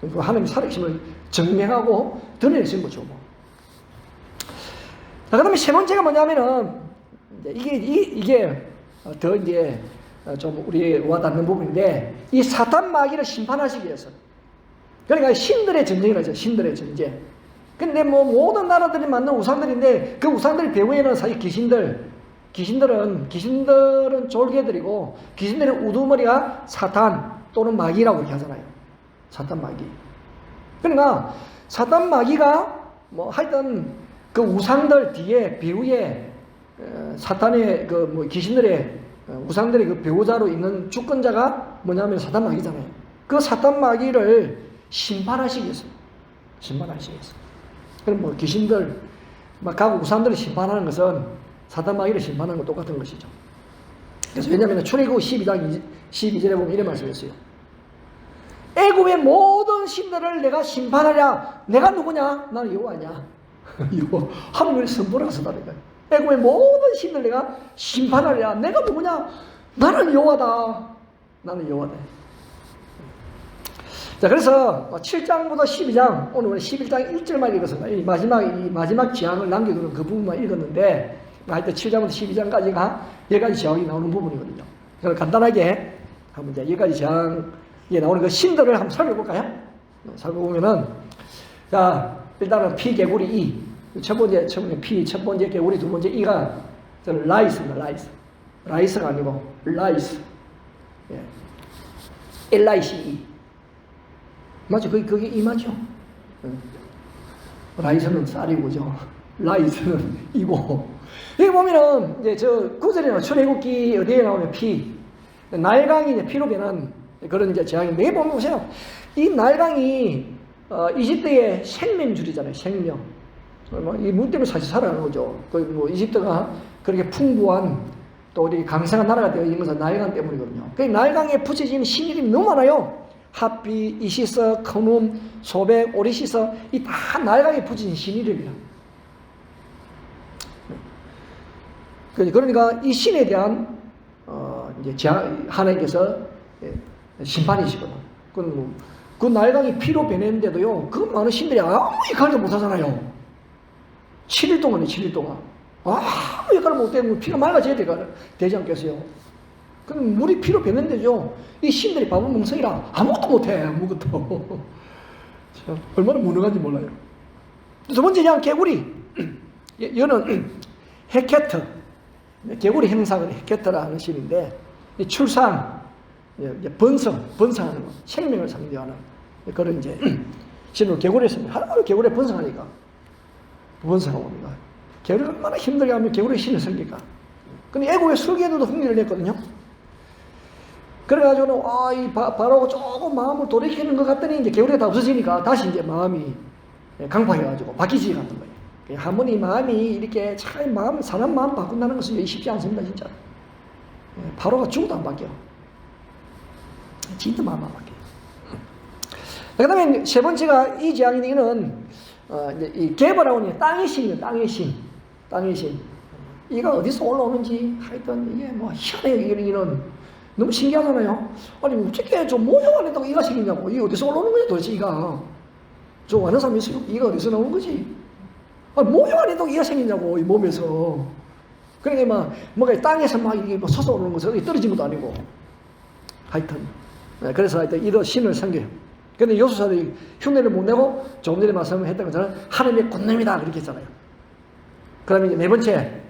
그리고 하나님의 살아계심을 증명하고 드러내시는 거죠. 자, 그 다음에 세 번째가 뭐냐면은, 이게 더 이제 좀 우리에 와닿는 부분인데, 이 사탄 마귀를 심판하시기 위해서. 그러니까 신들의 전쟁이라죠. 신들의 전쟁. 근데 뭐 모든 나라들이 만든 우상들인데, 그 우상들 배후에는 사실 귀신들은 졸개들이고, 귀신들의 우두머리가 사탄 또는 마귀라고 이렇게 하잖아요. 사탄 마귀. 그러니까 사탄 마귀가 뭐 하여튼 그 우상들 뒤에 배후에 사탄의 귀신들의 우상들의 그 배우자로 있는 주권자가 뭐냐면 사탄 마귀잖아요. 그 사탄 마귀를 심판하시기 위해서. 그럼 뭐 귀신들, 각 우상들을 심판하는 것은 사탄 마귀를 심판하는 것 똑같은 것이죠. 그래서 왜냐하면 출애굽 12장 12절에 보면 이런 말씀이 있어요. 애굽의 모든 신들을 내가 심판하랴. 내가 누구냐? 나는 여호와냐. 여호와. 하나님의 선포를 하셨다니까. 애굽의 모든 신들 내가 심판하랴. 내가 누구냐? 나는 여호와다. 나는 여호와다. 자, 그래서 7장부터 12장, 오늘 11장 1절만 읽었습니다. 이 마지막 지향을 남겨두는 그 부분만 읽었는데, 하여튼 7장부터 12장까지가 10가지 지향이 나오는 부분이거든요. 그래서 간단하게 한번 이제 10가지 지향에 나오는 그 신들을 한번 살펴볼까요? 살펴보면은, 자, 일단은 피, 개구리, 이. 첫 번째 피, 첫 번째 개구리, 두 번째 이가 저는 라이스입니다. 라이스가 아니고 라이스. 예. LICE. 맞죠? 그게 이 맞죠? 라이스는 쌀이고죠. 라이스는 이고. 여기 보면은 이제 저 구절에 출애굽기 어디에 나오면 피, 날강이 이제 피로 변한 그런 이제 재앙인데, 여기 보면 보세요. 이 날강이 이집트의 생명줄이잖아요. 생명. 이 물 때문에 사실 살아가는 거죠. 뭐 이집트가 그렇게 풍부한 또 우리 강성한 나라가 되어 있는 것은 나일강 때문이거든요. 그 나일강에 붙여진 신이름이 너무 많아요. 하피, 이시스, 크눔, 소백, 오리시스, 이 다 나일강에 붙여진 신이름이야. 그러니까 이 신에 대한 이제 하나님께서 심판이시거든. 그 나일강이 피로 변했는데도요, 그 많은 신들이 아무 역할도 못하잖아요. 7일 동안에 7일 동안 아무 역할을 못해도 피가 맑아져야 되지 않겠어요? 그럼 물이 피로 변했는데죠. 이 신들이 바보 멍청이라 아무것도 못해. 아무것도. 얼마나 무능한지 몰라요. 두 번째 그냥 개구리. 이거는 헤케트. 개구리 형상은 헤케트라는 신인데 출산, 번성하는 거, 생명을 상징하는 그런 이제 신으로 개구리를 씁니다. 하나로 개구리에 번성하니까 번성하고 옵니다. 개구리가 얼마나 힘들게 하면 개구리 신을 섬길까. 근데 애국의 술개도도 흥미를 냈거든요. 그래가지고는 이 바로가 조금 마음을 돌이키는 것 같더니 이제 개구리가 다 없어지니까 다시 이제 마음이 강팍해가지고 바뀌지 않는 거예요. 한 번이 마음이 이렇게 참 사람 마음 바꾼다는 것은 쉽지 않습니다, 진짜. 바로가 죽어도 안 바뀌어. 진짜 마음 안 바뀌어. 그 다음에 세 번째가 이 지향이는 이 개발하고 땅의 신이에요, 땅의 신. 땅의 신. 이가 어디서 올라오는지 하여튼 이게 뭐 희한해요, 이는. 너무 신기하잖아요. 아니, 어떻게 저 모형 안에다가 이가 생기냐고. 이게 어디서 올라오는 거냐, 도대체 이가. 저 아는 사람이 있어요. 이가 어디서 나오는 거지? 아니, 모형 안에다가 이가 생기냐고, 이 몸에서. 그러니까 뭔가 땅에서 막 이게 뭐 솟아오르는 것은 어디 떨어진 것도 아니고. 하여튼. 그래서 하여튼 이런 신을 섬겨요. 근데 요수사들이 흉내를 못 내고 조금 전에 말씀했던 것처럼 하나님의 권능이다 그렇게 했잖아요. 그 다음에 이제 네 번째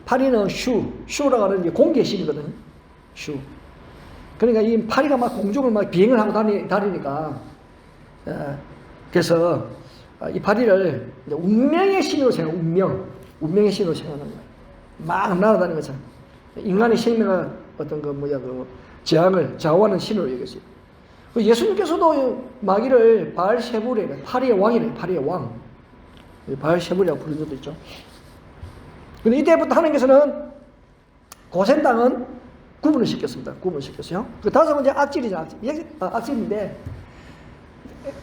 파리는 슈라고 하는 게 공기의 신이거든요. 슈. 그러니까 이 파리가 막 공중을 막 비행을 하고 다니니까 그래서 이 파리를 이제 운명의 신으로 생각해요. 운명의 신으로 생각하는 거예요. 막 날아다니는 것처럼 인간의 생명을 어떤 좌우하는 신으로 여겼어요. 예수님께서도 마귀를 바알세불이래, 파리의 왕이래, 파리의 왕. 바알세불이라고 부른 적도 있죠. 근데 이때부터 하나님께서는 고센 땅은 구분을 시켰습니다. 구분을 시켰어요. 그 다섯 번째 악질이죠, 악질인데,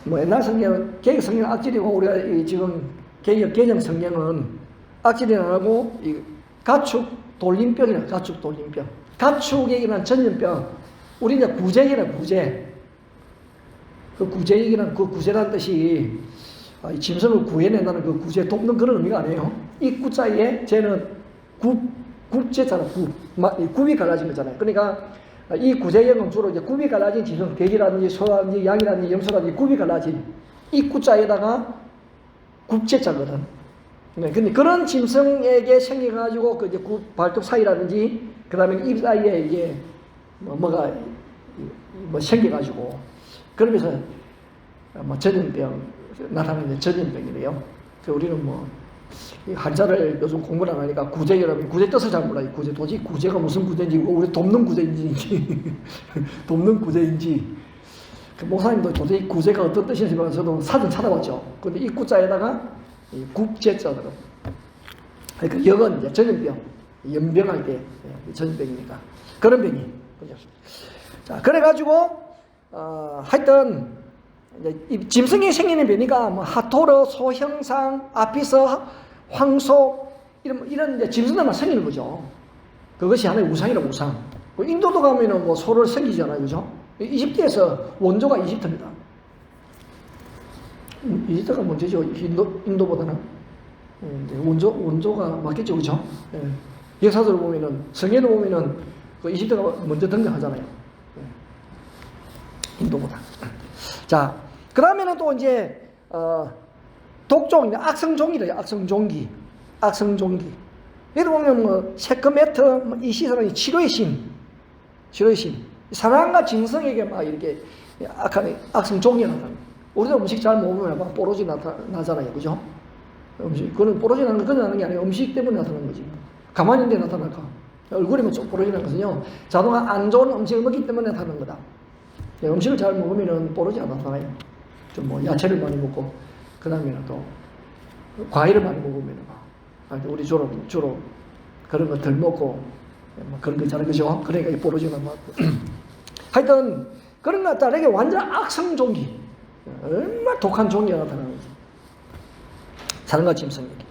뭐 옛날 성경은, 개혁 성경은 악질이고, 우리가 지금 개혁 개정 성경은 악질이 안 하고, 이 가축 돌림병이라, 가축 돌림병. 가축에 일어난 전염병. 우리 이제 구제이라, 구제. 그 구제이라는 그 구제라는 뜻이 짐승을 구해낸다는 그 구제 돕는 그런 의미가 아니에요. 이 구자에 쟤는 굽제잖아, 굽이 갈라진 거잖아요. 그러니까 이 구제형은 주로 이제 굽이 갈라진 짐승, 돼지라든지 소라든지 양이라든지 염소라든지 굽이 갈라진 이 구자에다가 굽제자거든. 근데 그런 짐승에게 생겨가지고 그 이제 발톱 사이라든지 그 다음에 입 사이에 이게 뭐가 생겨가지고 그러면서 전염병 나타나는 전염병이래요. 우리는 뭐 한자를 요즘 공부를 안 하니까 구제 여러분 구제 뜻을 잘 몰라요. 구제 도저히 구제가 무슨 구제인지 우리 돕는 구제인지 돕는 구제인지 그 목사님도 도저히 구제가 어떤 뜻인지 저도 사전 찾아봤죠. 근데 이 구자에다가 국제자로 그러니까 역은 이제 전염병 연병할 때 전염병이니까 그런 병이 그죠. 자 그래가지고 하여튼 이 짐승이 생기는 병이가 뭐 하토르, 소형상, 아피서, 황소 이런 이제 짐승들만 생기는 거죠. 그것이 하나의 우상이라고 우상. 인도도 가면은 뭐 소를 생기잖아요, 그죠? 이집트에서 원조가 이집트입니다. 이집트가 먼저죠, 인도보다는. 원조가 맞겠죠, 그죠? 예. 역사적으로 보면은 성경을 보면은 그 이집트가 먼저 등장하잖아요. 인도보다. 자, 그 다음에는 또 이제, 독종, 악성종기래요, 악성종기. 여기 보면 뭐, 세크메트, 이 시설은 치료의 신. 사랑과 jin성에게 막 이렇게 악성종이 나타나요. 우리도 음식 잘 먹으면 막 뽀로지 나잖아요, 그죠? 그건 뽀로지 나는 건 나는 게 아니라 음식 때문에 나타나는 거지. 가만히 있는데 나타날까? 얼굴이 좀 뽀로지 나는 것은요, 자동화 안 좋은 음식을 먹기 때문에 나타나는 거다. 음식을 잘 먹으면 뽀로지 안 나타나요. 좀 뭐 야채를 많이 먹고, 그 다음에 또 과일을 많이 먹으면, 우리 주로 그런 거 덜 먹고, 뭐 그런 거 있잖아요, 그죠? 그러니까 뽀로지가 막. 하여튼, 그런 것 같다. 이게 완전 악성종기. 얼마나 독한 종기가 나타나는 거지. 사람과 짐승에게.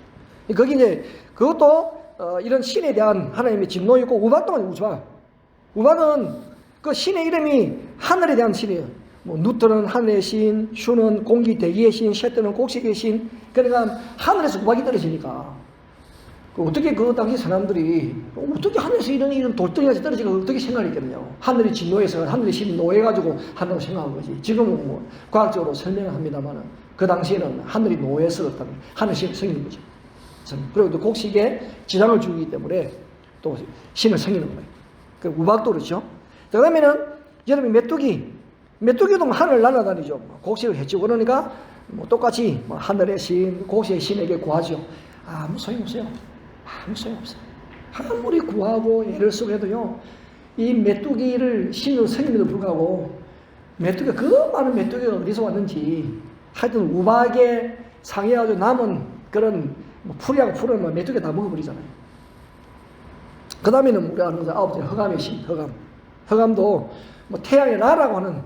거기 이제, 그것도, 이런 신에 대한 하나님의 진노 있고, 우박도 아니고 우박은 그 신의 이름이 하늘에 대한 신이에요. 뭐, 누트는 하늘의 신, 슈는 공기 대기의 신, 셰트는 곡식의 신. 그러니까 하늘에서 우박이 떨어지니까. 어떻게 그 당시 사람들이 어떻게 하늘에서 이런 돌덩이가 떨어지고 어떻게 생각했겠느냐. 하늘이 진노해서 하늘의 신이 노해가지고 한다고 생각한 거지. 지금은 뭐 과학적으로 설명을 합니다만 그 당시에는 하늘이 노예서 하늘 신을 섬기는 거죠. 그리고 또 곡식에 지장을 주기 때문에 또 신을 섬기는 거예요. 그 우박도 그렇죠. 그 다음에는 여러분이 메뚜기도 하늘 날아다니죠. 곡식을 해치고 그러니까 뭐 똑같이 뭐 하늘의 신, 곡식의 신에게 구하죠. 아무 소용없어요. 아무 소용없어요. 아무리 구하고 애를 쓰고 해도요, 이 메뚜기를 신으로 섬김에도 불구하고 메뚜기가 그 많은 메뚜기가 어디서 왔는지 하여튼 우박에 상해가지고 남은 그런 뭐 풀이하고 풀은 메뚜기가 다 먹어버리잖아요. 그 다음에는 우리가 아는 아홉째 허감의 신, 허감도 뭐 태양의 라라고 하는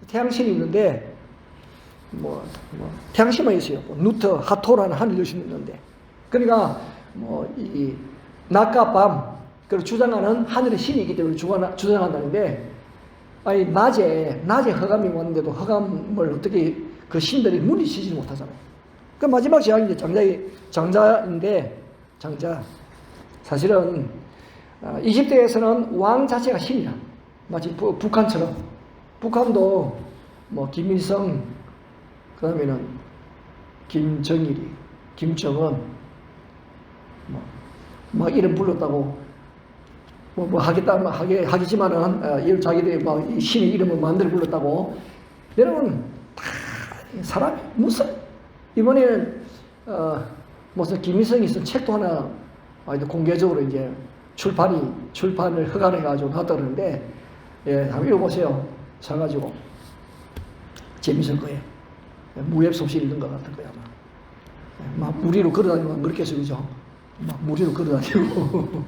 태양신이 있는데 태양신만 있어요. 누터, 하토라는 하늘 여신이 있는데, 그러니까 이 낮과 밤 그걸 주장하는 하늘의 신이 있기 때문에 주장한다는데, 아니 낮에 허감이 왔는데도 허감을 어떻게 그 신들이 물리치지 못하잖아요. 그 마지막 제왕이 이제 장자인데, 장자 사실은 이집트에서는 왕 자체가 신이야. 마치 북한처럼. 북한도 뭐 김일성, 그 다음에는 김정일이, 김정은 막 이름 불렀다고 하겠지만은 자기들이 막 이 신의 이름을 만들어 불렀다고. 여러분 다 사람이 무슨 이번에는 무슨 김일성이 쓴 책도 하나 공개적으로 이제 출판을 허가해가지고 놨다 그러는데, 예, 한번 읽어보세요. 사가지고 재밌을 거예요. 무협 소실 읽는 것 같을 거야 아마. 막 무리로 걸어다니면 그렇겠어요, 그죠? 막 무리로 걸어다니고.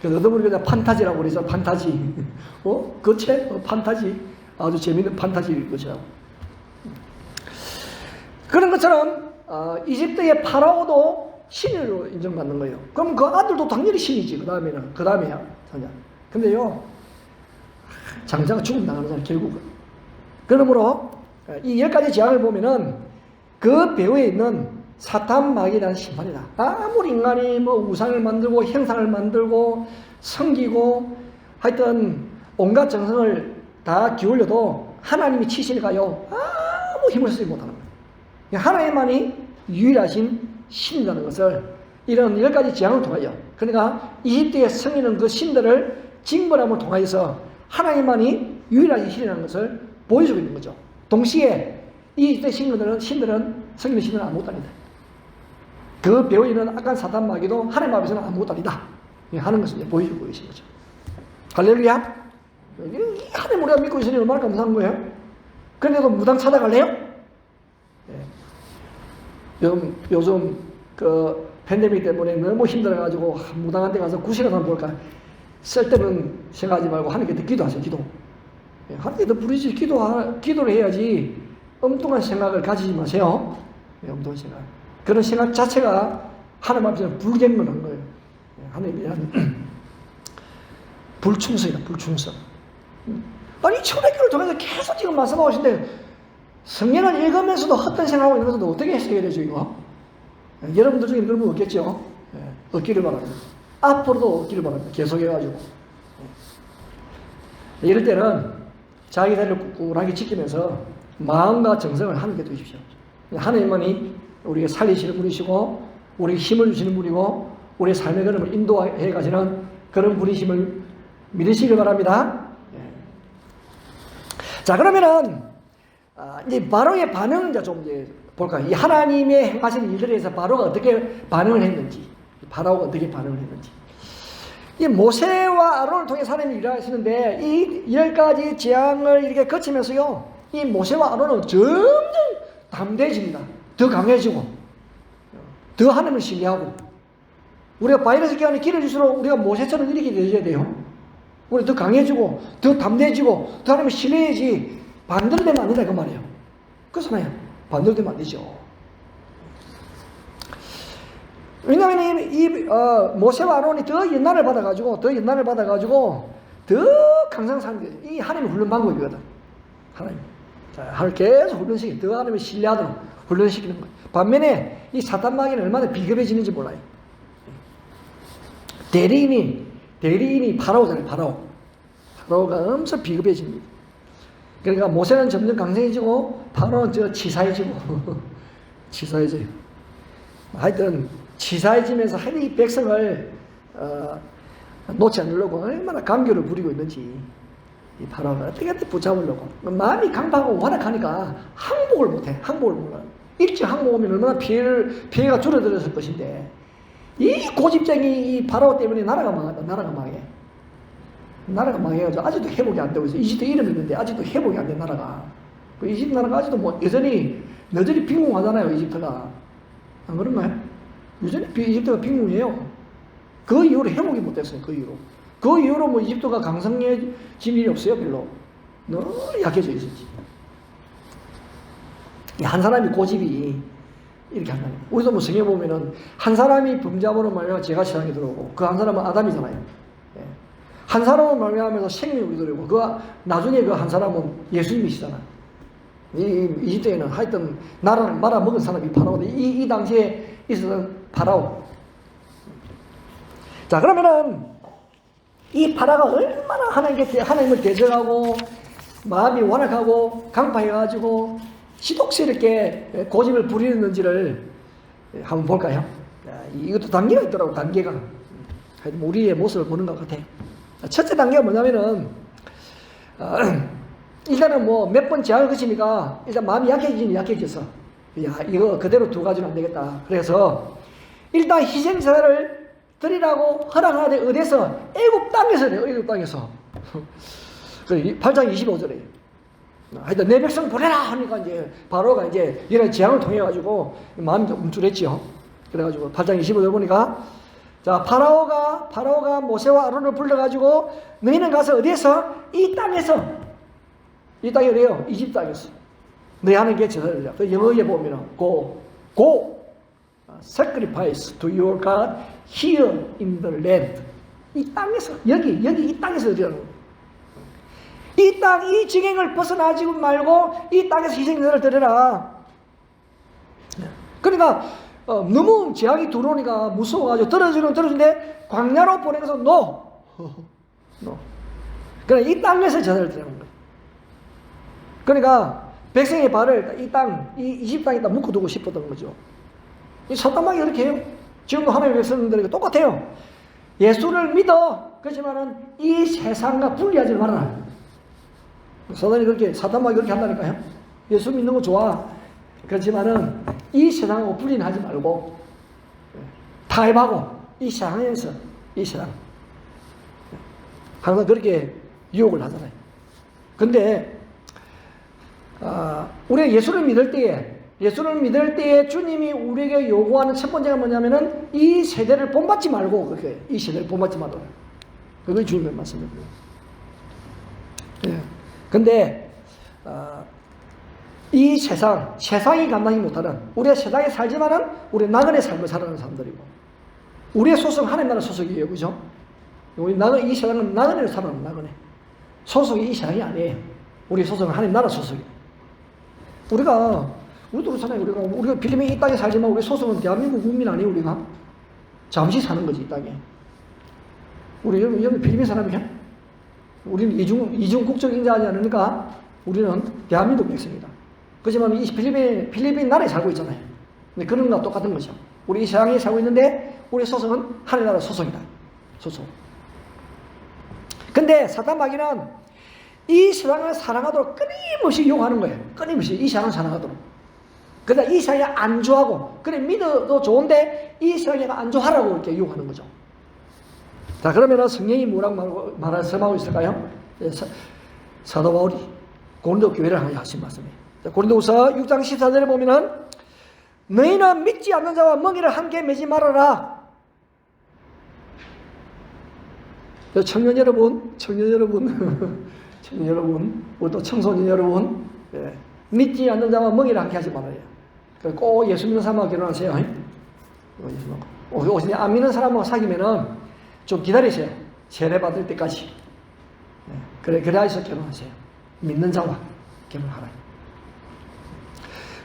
그래서 너도 모르게 판타지라고 그러죠. 판타지. 그 책? 판타지. 아주 재밌는 판타지일 것이라고. 그런 것처럼 이집트의 파라오도 신으로 인정받는 거예요. 그럼 그 아들도 당연히 신이지. 그 다음에야. 근데요, 장자가 죽음 나가잖아요, 결국은. 그러므로 이 10가지 재앙을 보면은 그 배후에 있는 사탄 마귀라는 심판이다. 아무리 인간이 뭐 우상을 만들고 형상을 만들고 섬기고 하여튼 온갖 정성을 다 기울여도 하나님이 치시니까요, 아무 힘을 쓰지 못하는 거예요. 하나님만이 유일하신 신이라는 것을 이런 10가지 재앙을 통하여, 그러니까 이집트에 섬기는 그 신들을 징벌함을 통하여서 하나님만이 유일하신 신이라는 것을 보여주고 있는 거죠. 동시에 이집트 신들은 섬기는 신들은 아무것도 아니다. 그 배후에 있는 악한 사탄 마귀도 하나님 앞에서는 아무것도 아니다 하는 것을 이제 보여주고 계신 거죠. 할렐루야. 하나님 우리가 믿고 있으니 얼마나 감사한 거예요. 그런데도 무당 찾아갈래요? 네. 요즘 그 팬데믹 때문에 너무 힘들어가지고 무당한테 가서 구실을 한번 볼까? 쓸데없는 생각하지 말고 하나님께 기도하세요. 기도. 하나님께 더 부르지. 기도를 해야지 엉뚱한 생각을 가지지 마세요. 엉뚱한 생각. 그런 생각 자체가 하나님 앞에서 불경건한 거예요. 하나님에 대한 불충성이다. 불충성. 아니 초대교를 통해서 계속 지금 말씀하고 계신데 성경을 읽으면서도 헛된 생각하고 있는 것도 어떻게 해석해야 되죠 이거? 여러분들 중에 그런 분 없겠죠? 얻기를 바랍니다. 앞으로도 얻기를 바랍니다. 계속해가지고. 이럴 때는 자기 자리를 꿋꿋하게 지키면서 마음과 정성을 하나님께 두십시오. 하나님만이 우리에게 살리시는 분이시고 우리에게 힘을 주시는 분이고 우리의 삶의 걸음을 인도해 가시는 그런 분이심을 믿으시길 바랍니다. 자, 그러면은 이제 바로의 반응을 이제 좀 이제 볼까요? 이 하나님의 행하시는 일들에 대해서 바로가 어떻게 반응을 했는지, 바로가 어떻게 반응을 했는지. 이 모세와 아론을 통해 하나님이 일하시는데 이 10가지 재앙을 이렇게 거치면서요, 이 모세와 아론은 점점 담대해집니다. 더 강해지고, 더 하나님을 신뢰하고. 우리가 바이러스 기간에 길을 줄수록 우리가 모세처럼 이렇게 되어야 돼요. 우리 더 강해지고, 더 담대해지고, 더 하나님을 신뢰해야지 반대로 되면 안 된다 그 말이에요. 그렇잖아요. 반대로 되면 안 되죠. 왜냐하면 모세와 아론이 더 연단을 받아가지고 더 강성한 사람들이 이 하나님의 훈련 방법이거든. 하나님. 자, 하나님 계속 훈련시키는, 더 하나님을 신뢰하도록 훈련시키는 거예요. 반면에 이 사탄 마귀는 얼마나 비겁해지는지 몰라요. 대리인이 파라오잖아요. 파라오가 엄청 비겁해집니다. 그러니까 모세는 점점 강성해지고 바로는 저 치사해지고 치사해져요. 하여튼 치사해지면서 하여튼 이 백성을 놓지 않으려고 얼마나 강교를 부리고 있는지 이 바로가 어떻게 붙잡으려고 마음이 강박하고 완악하니까 항복을 못해. 항복을 못해. 일찍 항복하면 얼마나 피해가 줄어들었을 것인데 이 고집쟁이 이 바로 때문에 나라가 망한다. 나라가 망해. 나라가 망해가지고 아직도 회복이 안 되고 있어. 이집트 이름이 있는데 아직도 회복이 안 돼. 나라가. 그 이집트 나라가 아직도 뭐 여전히 빈궁하잖아요. 이집트가. 안 그런가요? 여전히 이집트가 빈궁이에요. 그 이후로 회복이 못 됐어요. 그 이후로. 그 이후로 뭐 이집트가 강성해진 일이 없어요. 별로. 너무 약해져 있었지. 한 사람이 고집이 이렇게 한다는 거예요. 우리도 뭐 성경에 보면은 한 사람이 범죄함으로 말미암아 죄가 세상에 들어오고 그 한 사람은 아담이잖아요. 예. 한 사람은 말미암아서 생명이 들어오고 그 나중에 그 한 사람은 예수님이시잖아요. 이집트에는 하여튼 나라를 말아먹은 사람이 바라오인데 이 당시에 있었던 바라오. 자, 그러면은 이 바라가 얼마나 하나님을 대적하고 마음이 완악하고 강파해가지고 지독스럽게 고집을 부리는지를 한번 볼까요? 이것도 단계가 있더라고. 단계가. 하여튼 우리의 모습을 보는 것 같아요. 첫째 단계가 뭐냐면은 일단은 뭐 몇 번 제약을 거치니까 일단 마음이 약해졌어. 야, 이거 그대로 두 가지는 안 되겠다. 그래서 일단 희생자를 드리라고 허락하되 어디서? 애굽 땅에서래요. 애굽 땅에서. 8장 25절에. 하여튼 내 백성 보내라 하니까 이제 바로가 이제 이런 재앙을 통해 가지고 마음이 좀 움츠렸지요. 그래가지고 8장 25절 보니까 자 파라오가 모세와 아론을 불러가지고 너희는 가서 어디에서? 이 땅에서. 이 땅이 어디예요? 이집트 땅에서. 너희 하는 게 제사를요. 그 영어에 보면은 go sacrifice to your God here in the land. 이 땅에서 여기 이 땅에서 어디라는 거예요? 이 땅, 이 지경을 벗어나지 말고 이 땅에서 희생자를 드려라. 그러니까 너무 재앙이 들어오니까 무서워가지고 떨어지는데 광야로 보내서 no. 그러니까 이 땅에서 제사를 드리는 거예요. 그러니까 백성의 발을 이 이집트 땅에다 묶어두고 싶었던 거죠. 이 사탄막이 그렇게 해요. 지금도 하나님의 백성들에게 똑같아요. 예수를 믿어. 그렇지만은 이 세상과 분리하지 말아라. 사탄막이 그렇게 한다니까요. 예수 믿는 거 좋아. 그렇지만은 이 세상하고 분리는 하지 말고 타협하고 이 세상에서 이 세상 항상 그렇게 유혹을 하잖아요. 근데 우리가 예수를 믿을 때에 주님이 우리에게 요구하는 첫 번째가 뭐냐면은 이 세대를 본받지 말고 그렇게 이 세대를 본받지 말고 그게 주님의 말씀입니다. 예. 근데 이 세상이 감당이 못하는 우리가 세상에 살지만은 우리 나그네 삶을 살아가는 사람들이고 우리의 소속은 하나님 나라 소속이에요, 그죠? 우리 이 세상은 나그네로 살아가는 나그네. 소속이 이 세상이 아니에요. 우리 소속은 하나님 나라 소속이에요. 우리도 그렇잖아요. 우리가 빌리면 이 땅에 살지만 우리 소속은 대한민국 국민 아니에요, 우리가? 잠시 사는 거지, 이 땅에. 우리 여기 빌리면 사람이야? 우리는 이중 국적 인자하지 않으니까 우리는 대한민국 백성이다. 그렇지만 이 필리핀 나라에 살고 있잖아요. 근데 그런 거랑 똑같은 거죠. 우리 이 세상에 살고 있는데 우리 소속은 하나님 나라 소속이다. 소속. 근데 사탄 마귀는 이 세상을 사랑하도록 끊임없이 요구하는 거예요. 끊임없이 이 세상을 사랑하도록. 그러니까 이 세상에 안주하고 그래 믿어도 좋은데 이 세상에 안주하라고 이렇게 요구하는 거죠. 자, 그러면은 성령이 뭐라고 말씀하고 있을까요? 사도 바울이 고린도 교회를 향해 하신 말씀이에요. 고린도후서 6장 14절에 보면은 너희는 믿지 않는 자와 멍에를 함께 매지 말아라. 청년 여러분, 또 청소년 여러분, 믿지 않는 자와 멍에를 함께 하지 말아요. 꼭 예수 믿는 사람하고 결혼하세요. 안 믿는 사람하고 사귀면은 좀 기다리세요. 세례 받을 때까지. 그래야서 결혼하세요. 믿는 자와 결혼하라.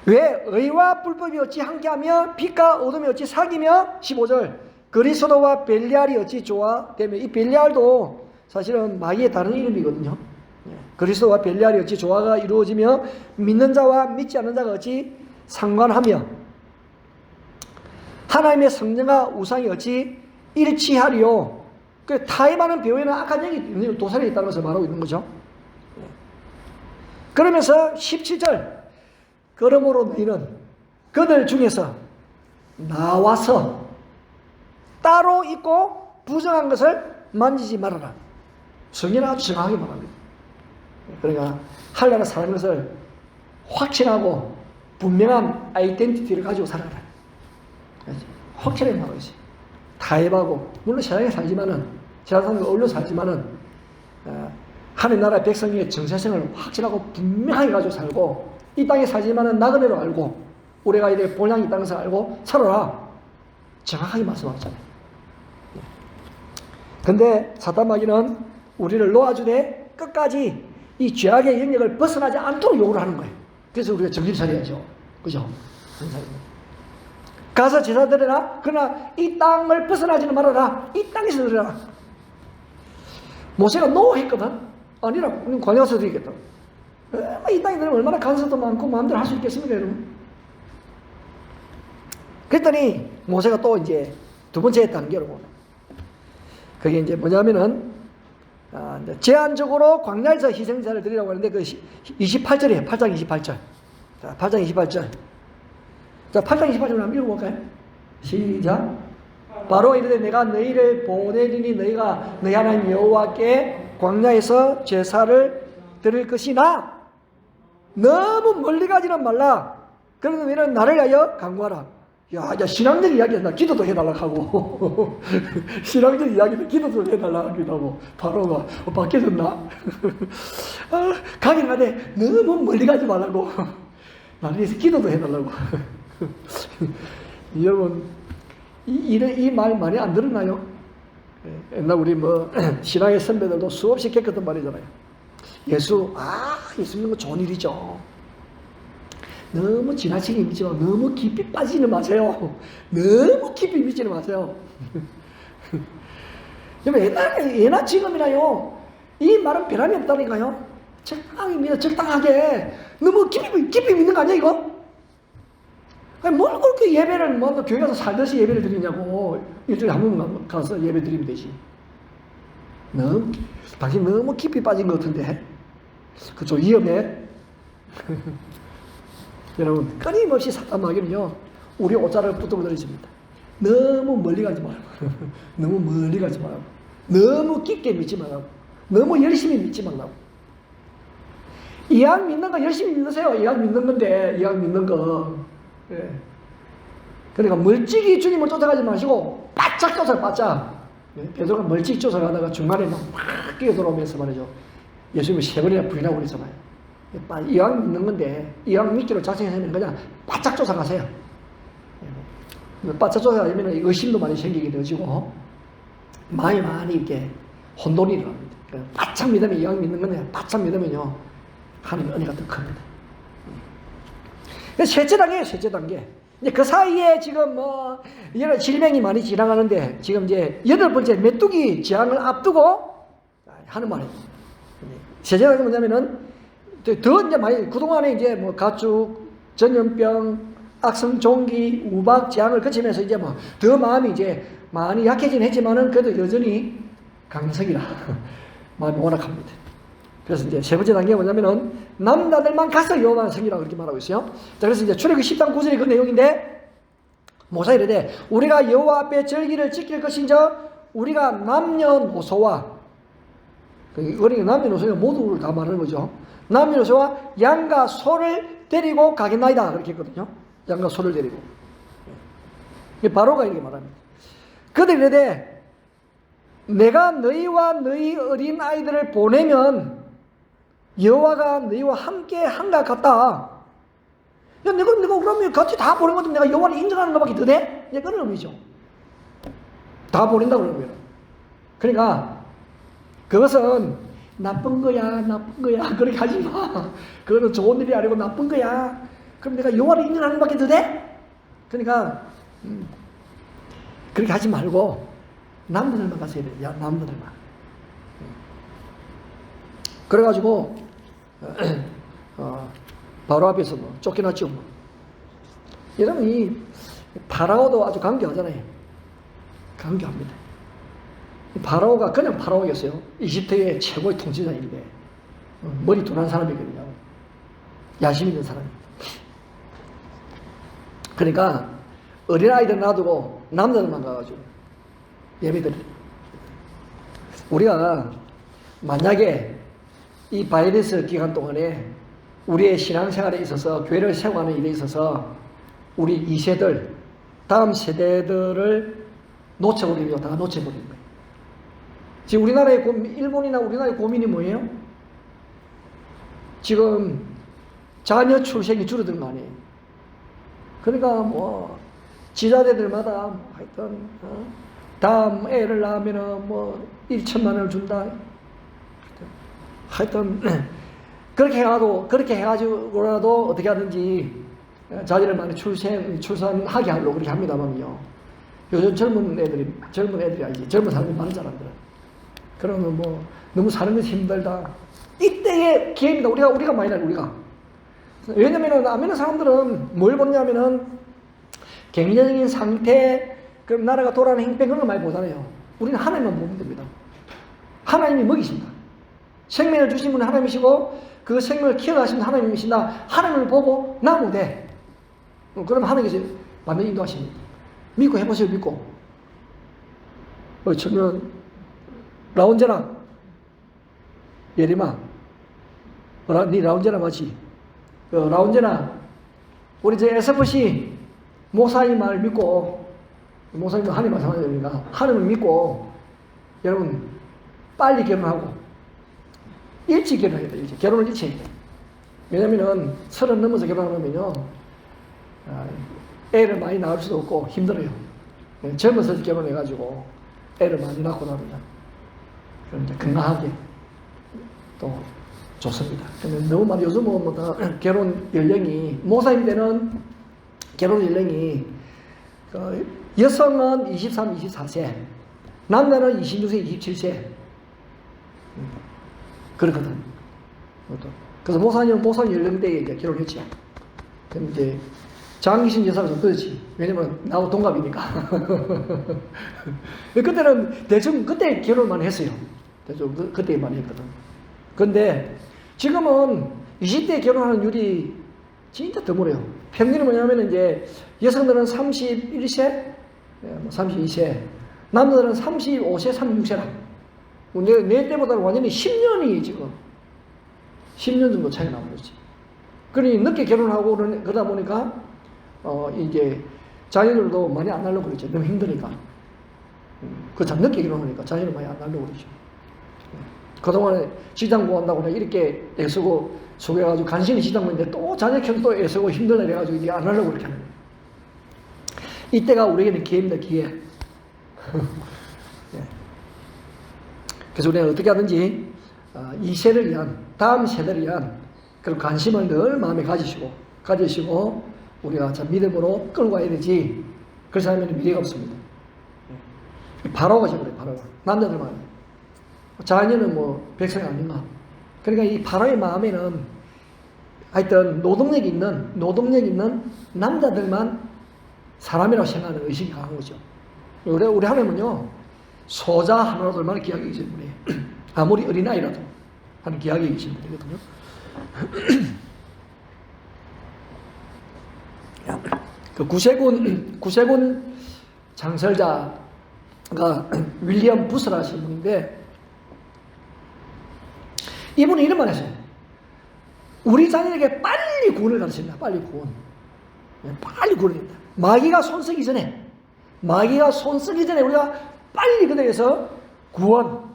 왜 의와 불법이 어찌 함께하며 빛과 어둠이 어찌 사귀며 15절 그리스도와 벨리알이 어찌 조화되며 이 벨리알도 사실은 마귀의 다른 이름이거든요. 그리스도와 벨리알이 어찌 조화가 이루어지며 믿는 자와 믿지 않는 자가 어찌 상관하며 하나님의 성령과 우상이 어찌 일치하리요. 그 타협하는 배후에는 악한 영이 도살이 있다는 것을 말하고 있는 거죠. 그러면서 17절 그러므로 너희는 그들 중에서 나와서 따로 있고 부정한 것을 만지지 말아라. 성경은 아주 정확하게 말합니다. 그러니까 하려는 사는 것을 확신하고 분명한 아이덴티티를 가지고 살아라. 확실하게 말하지. 타협하고 물론 세상에 살지만은 세상에 어울려 살지만은 하나님 나라의 백성의 정체성을 확실하고 분명하게 가지고 살고 이 땅에 살지만은 나그네로 알고 우리가 이렇게 본향이 있다는 것을 알고 살아라. 정확하게 말씀하셨잖아요. 근데 사탄 마귀는 우리를 놓아주되 끝까지 이 죄악의 영역을 벗어나지 않도록 요구를 하는 거예요. 그래서 우리가 정신 차려야죠. 그죠? 가서 제사 드려라. 그러나 이 땅을 벗어나지는 말아라. 이 땅에서 드려라. 모세가 노 했거든. 아니라 광야 가서 드리겠다. 이 땅에 들으면 얼마나 간섭도 많고 마음대로 할 수 있겠습니까, 여러분? 그랬더니 모세가 또 이제 두 번째 했다는 게 여러분. 그게 이제 뭐냐면은 이제 제한적으로 광야에서 희생자를 드리라고 하는데 그 28절이에요. 8장 28절. 자, 8장 28절. 자, 8장 28절 한번 읽어볼까요? 시작. 바로 이르되 내가 너희를 보내리니 너희가 너희 하나님 여호와께 광야에서 제사를 드릴 것이나 너무 멀리 가지는 말라. 그래서 너희는 나를 위하여 간구하라. 야, 신앙적 이야기한다. 기도도 해달라고 하고 신앙적 이야기도 기도도 해달라고 하기도 하고 바로가 바뀌어졌나? 가긴 하되 너무 멀리 가지 말라고 나를 위해서 기도도 해달라고. 여러분 이 말 많이 안 들었나요? 옛날 우리 신앙의 선배들도 수없이 겪었던 말이잖아요. 예수 믿는 거 좋은 일이죠. 너무 지나치게 믿지 마. 너무 깊이 빠지는 마세요. 너무 깊이 믿지는 마세요. 여러분 예나 지금이나요. 이 말은 변함이 없다니까요. 적당하게 믿어. 적당하게. 너무 깊이 믿는 거 아니야 이거? 아니 뭘 그렇게 예배를 교회 가서 살듯이 예배를 드리냐고. 일주일에 한 번 가서 예배 드리면 되지. 당신 너무 깊이 빠진 것 같은데. 그쵸, 위험해. 여러분 끊임없이 사탄 마귀는요 우리 옷자락을 붙들고 다니십니다. 너무 멀리 가지 말고 너무 멀리 가지 말고 너무 깊게 믿지 말고 너무 열심히 믿지 말라고. 이왕 믿는 거 열심히 믿으세요. 이왕 믿는 건데 이왕 믿는 거. 예. 그러니까 멀찍이 주님을 쫓아가지 마시고 바짝 쫓아 바짝. 예? 베드로가 멀찍이 쫓아가다가 중간에 막 뛰어들어오면서 말이죠. 예수님을 세 번이나 부인하고 그러잖아요. 이왕 믿는 건데 이왕 믿기로 작정하면 그냥 바짝 쫓아가세요. 바짝 쫓아가면 의심도 많이 생기게 되어지고 마음이 많이 이렇게 혼돈이 일어납니다. 바짝 믿으면 이왕 믿는 건데 바짝 믿으면요 하나님의 은혜가 더 큽니다. 셋째 단계예요. 셋째 단계. 이제 그 사이에 지금 여러 질병이 많이 지나가는데 지금 이제 8번째 메뚜기 재앙을 앞두고 하는 말이에요. 셋째 단계가 뭐냐면은 더 이제 많이 그동안에 이제 가축, 전염병, 악성 종기, 우박, 재앙을 거치면서 이제 더 마음이 이제 많이 약해지긴 했지만은 그래도 여전히 강성이라 마음이 오락합니다. 그래서 이제 세 번째 단계가 뭐냐면은 남자들만 가서 여호와는 성이라고 그렇게 말하고 있어요. 자, 그래서 이제 출애굽기 10장 9절이 그 내용인데 모세가 이르되 우리가 여호와 앞에 절기를 지킬 것인저 우리가 남녀노소와 그러니까 남녀노소가 모두를 다 말하는 거죠. 남녀노소와 양과 소를 데리고 가겠나이다 그렇게 했거든요. 양과 소를 데리고. 바로가 이렇게 말합니다. 그들이 이르되 내가 너희와 너희 어린 아이들을 보내면 여호와가 너희와 함께 한가 같다. 야, 내가 그러면 같이 다 보낸 것도 내가 여호와를 인정하는 것밖에 더 돼? 이제 그런 의미죠. 다 보낸다고 그러는 거예요. 그러니까 그것은 나쁜 거야. 그렇게 하지 마. 그거는 좋은 일이 아니고 나쁜 거야. 그럼 내가 여호와를 인정하는 것밖에 더 돼? 그러니까 그렇게 하지 말고 남들만 가서 해야 돼. 야, 남들만. 그래가지고 바로 앞에서 뭐 쫓겨났죠. 뭐. 여러분 이 파라오도 아주 강교하잖아요. 강교합니다. 파라오가 그냥 파라오였어요. 이집트의 최고의 통치자인데 머리 둔한 사람이거든요. 야심 있는 사람이. 그러니까 어린아이들 놔두고 남자들만 가가지고 예배드려. 우리가 만약에 이 바이러스 기간 동안에 우리의 신앙생활에 있어서 교회를 세워가는 일에 있어서 우리 2세들 다음 세대들을 놓쳐버리면 다 놓쳐버리는 거예요. 지금 우리나라의 일본이나 우리나라의 고민이 뭐예요? 지금 자녀 출생이 줄어든 거 아니에요. 그러니까 뭐 지자체들마다 하여튼 다음 애를 낳으면은 뭐 1천만 원을 준다. 하여튼 그렇게 해가지고라도 어떻게 하든지 자녀를 많이 출산하게 하려고 그렇게 합니다만요. 요즘 젊은 애들이 아니지 젊은 사람이 많은 사람들은 그러면 뭐 너무 사는 것이 힘들다. 이때의 기회입니다. 우리가 많이 나요. 우리가. 왜냐면은 아메리카 사람들은 뭘 보냐면은 경제적인 상태, 그럼 나라가 돌아가는 행패 그런 걸 많이 보잖아요. 우리는 하나님만 보면 됩니다. 하나님이 먹이신다. 생명을 주신 분은 하나님이시고 그 생명을 키워가신 하나님이신다. 하나님을 보고 나면 돼. 그럼 하나님께서 완전 인도하십니다. 믿고 해보세요. 믿고. 청년 라운제나 예림아 네 라운제나 맞지? 라운제나 우리 저 SFC 목사님 말 믿고 목사님도 하나님 말씀하셔야 되니까 하나님을 믿고 여러분 빨리 결혼하고 일찍 결혼해야 돼. 결혼을 일찍 해야 돼. 왜냐면은 30 넘어서 결혼하면요 애를 많이 낳을 수도 없고 힘들어요. 젊어서 결혼해가지고 애를 많이 낳고 나면 그럼 이제 건강하게 또 좋습니다. 근데 너무 많이 요즘은 뭐 다 결혼 연령이 목사님 때는 결혼 연령이 여성은 23, 24세, 남자는 26세, 27세 그렇거든. 그래서 목사님 연령대에 이제 결혼했지. 그럼 이제 장기신 여사가 좀 그렇지. 왜냐면 나하고 동갑이니까. 그때는 대충 그때 결혼 많이 했어요. 대충 그때 많이 했거든. 근데 지금은 20대 결혼하는 율이 진짜 드물어요. 평균이 뭐냐면 이제 여성들은 31세, 32세, 남자들은 35세, 36세라. 내 때보다는 완전히 10년이 지금 10년 정도 차이가 나는 거지. 그러니 늦게 결혼하고 그러다 보니까 이제 자녀들도 많이 안 낳으려고 그러죠. 너무 힘드니까. 참 늦게 결혼하니까 자녀를 많이 안 낳으려고 그러죠. 그동안에 시장 구한다고 이렇게 애쓰고 속여가지고 간신히 시장 구했는데 또 자녀 키우고 또 애쓰고 힘들다 이래가지고 이제 안 하려고 그렇게 하는 거예요. 이때가 우리에게는 기회입니다. 기회. 네. 그래서 우리가 어떻게 하든지 이 세를 위한 다음 세대를 위한 그런 관심을 늘 마음에 가지시고 우리가 참 믿음으로 끌고 가야 되지. 그렇지 않으면 미래가 없습니다. 바로가 그래. 바로가 남자들만 자녀는 뭐 백성이 아닌가. 그러니까 이 바로의 마음에는 하여튼 노동력 있는 남자들만 사람이라고 생각하는 의식이 강한 거죠. 우리 하나님은요 소자 하나라도 얼마나 귀하게 계신 분이에요. 아무리 어린아이라도 하는 귀하게 계신 분이거든요. 그 구세군 장설자가 윌리엄 부스라신 분인데 이분은 이런 말 했어요. 우리 자녀에게 빨리 구원을 가르칩니다. 빨리 구원. 빨리 구원을 합니다. 마귀가 손쓰기 전에 우리가 빨리 그대에서 구원,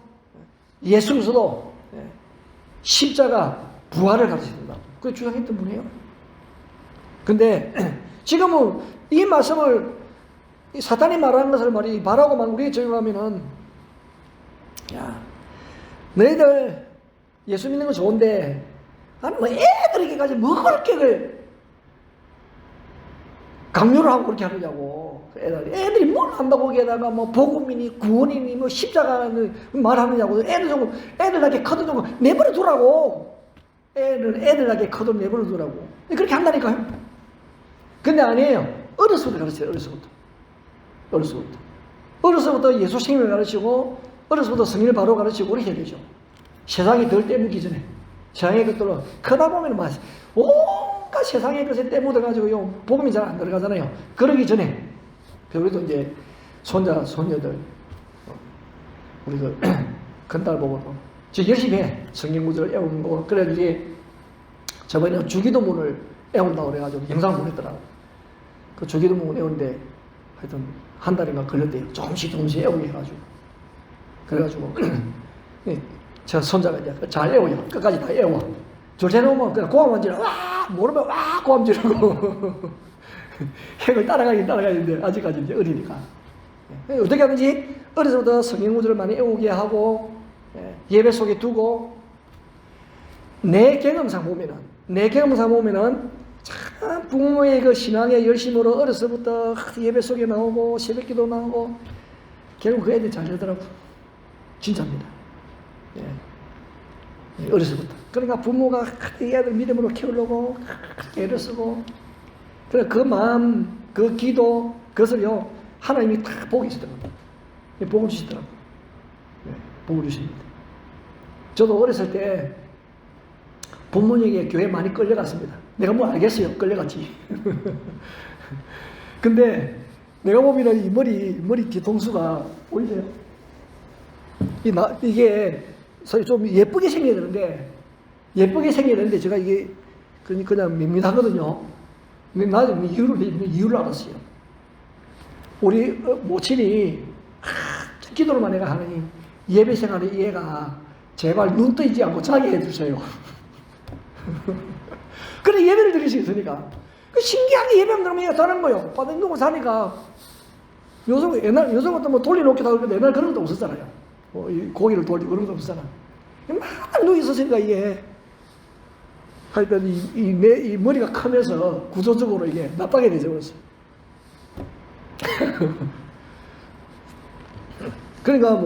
예수 그리스도 십자가 부활을 가르칩니다. 그게 주장했던 분이에요. 근데 지금은 이 말씀을 사탄이 말하는 것을 말하고만 우리에게 적용하면은 야 너희들 예수 믿는 건 좋은데 아니 뭐 애들에게까지 뭐 그렇게 강요를 하고 그렇게 하느냐고. 애들이 뭘 한다고 거기에다가 뭐 복음이니 구원이니 뭐 십자가는 말하느냐고. 애들 나게 커도 내버려 두라고. 애들 나게 커도 내버려 두라고. 그렇게 한다니까요. 근데 아니에요. 어려서부터 가르쳐요. 어려서부터 예수 생명을 가르치고 어려서부터 성경을 바로 가르치고 그렇게 해야 되죠. 세상이 덜 때묻기 전에. 세상의 것들로 크다 보면 막 온갖 세상의 것에 때묻어가지고 복음이 잘 안 들어가잖아요. 그러기 전에 우리도 이제 손자 손녀들 우리 그 큰딸 보고도 저 열심히 해. 성경 구절을 애우는 거. 그래 이제 저번에는 주기도문을 애운다고 그래가지고 영상 보냈더라고. 그 주기도문 애우는데 하여튼 한 달인가 걸렸대요. 조금씩 애우게 해가지고. 그래가지고 저 손자가 이제 잘 애워요. 끝까지 다 애워. 줄세 놓으면 그냥 고함만 지르고 와 모르면 와 고함 지르고 핵을 따라가긴 따라가는데 아직까지 이제 어리니까 어떻게 하든지 어려서부터 성경 구절을 많이 애우게 하고 예배 속에 두고 내 경험상 보면은 참 부모의 그 신앙의 열심으로 어려서부터 예배 속에 나오고 새벽기도 나오고 결국 그 애들이 잘 되더라고. 진짜입니다. 어려서부터. 그러니까 부모가 이 애들 믿음으로 키우려고 애를 쓰고 그래 그 마음 그 기도 그것을요 하나님이 다 보고 계시더라고요. 복을 주시더라고요. 복을 주십니다. 저도 어렸을 때 부모님에게 교회 많이 끌려갔습니다. 내가 뭐 알겠어요. 끌려갔지. 근데 내가 보면 이 머리 뒤통수가 보이세요? 이게 좀 예쁘게 생겨야 되는데 제가 이게 그냥 밋밋하거든요. 근데 나중에 이유를 알았어요. 우리 모친이 기도로만 내가 하느니 예배 생활에 얘가 제발 눈 뜨지 않고 자게 해주세요. 그래 예배를 드릴 수 있으니까. 신기하게 예배만 들으면 얘가 다른 거요. 받은 놈을 사니까 요즘 같은 뭐 돌려놓기도 하고 옛날 그런 것도 없었잖아요. 고기를 돌리고 그런 것도 없었잖아. 맨날 누워 있었으니까 이게 하여튼 이 머리가 크면서 구조적으로 이게 나빠게 되어버렸어요. 그러니까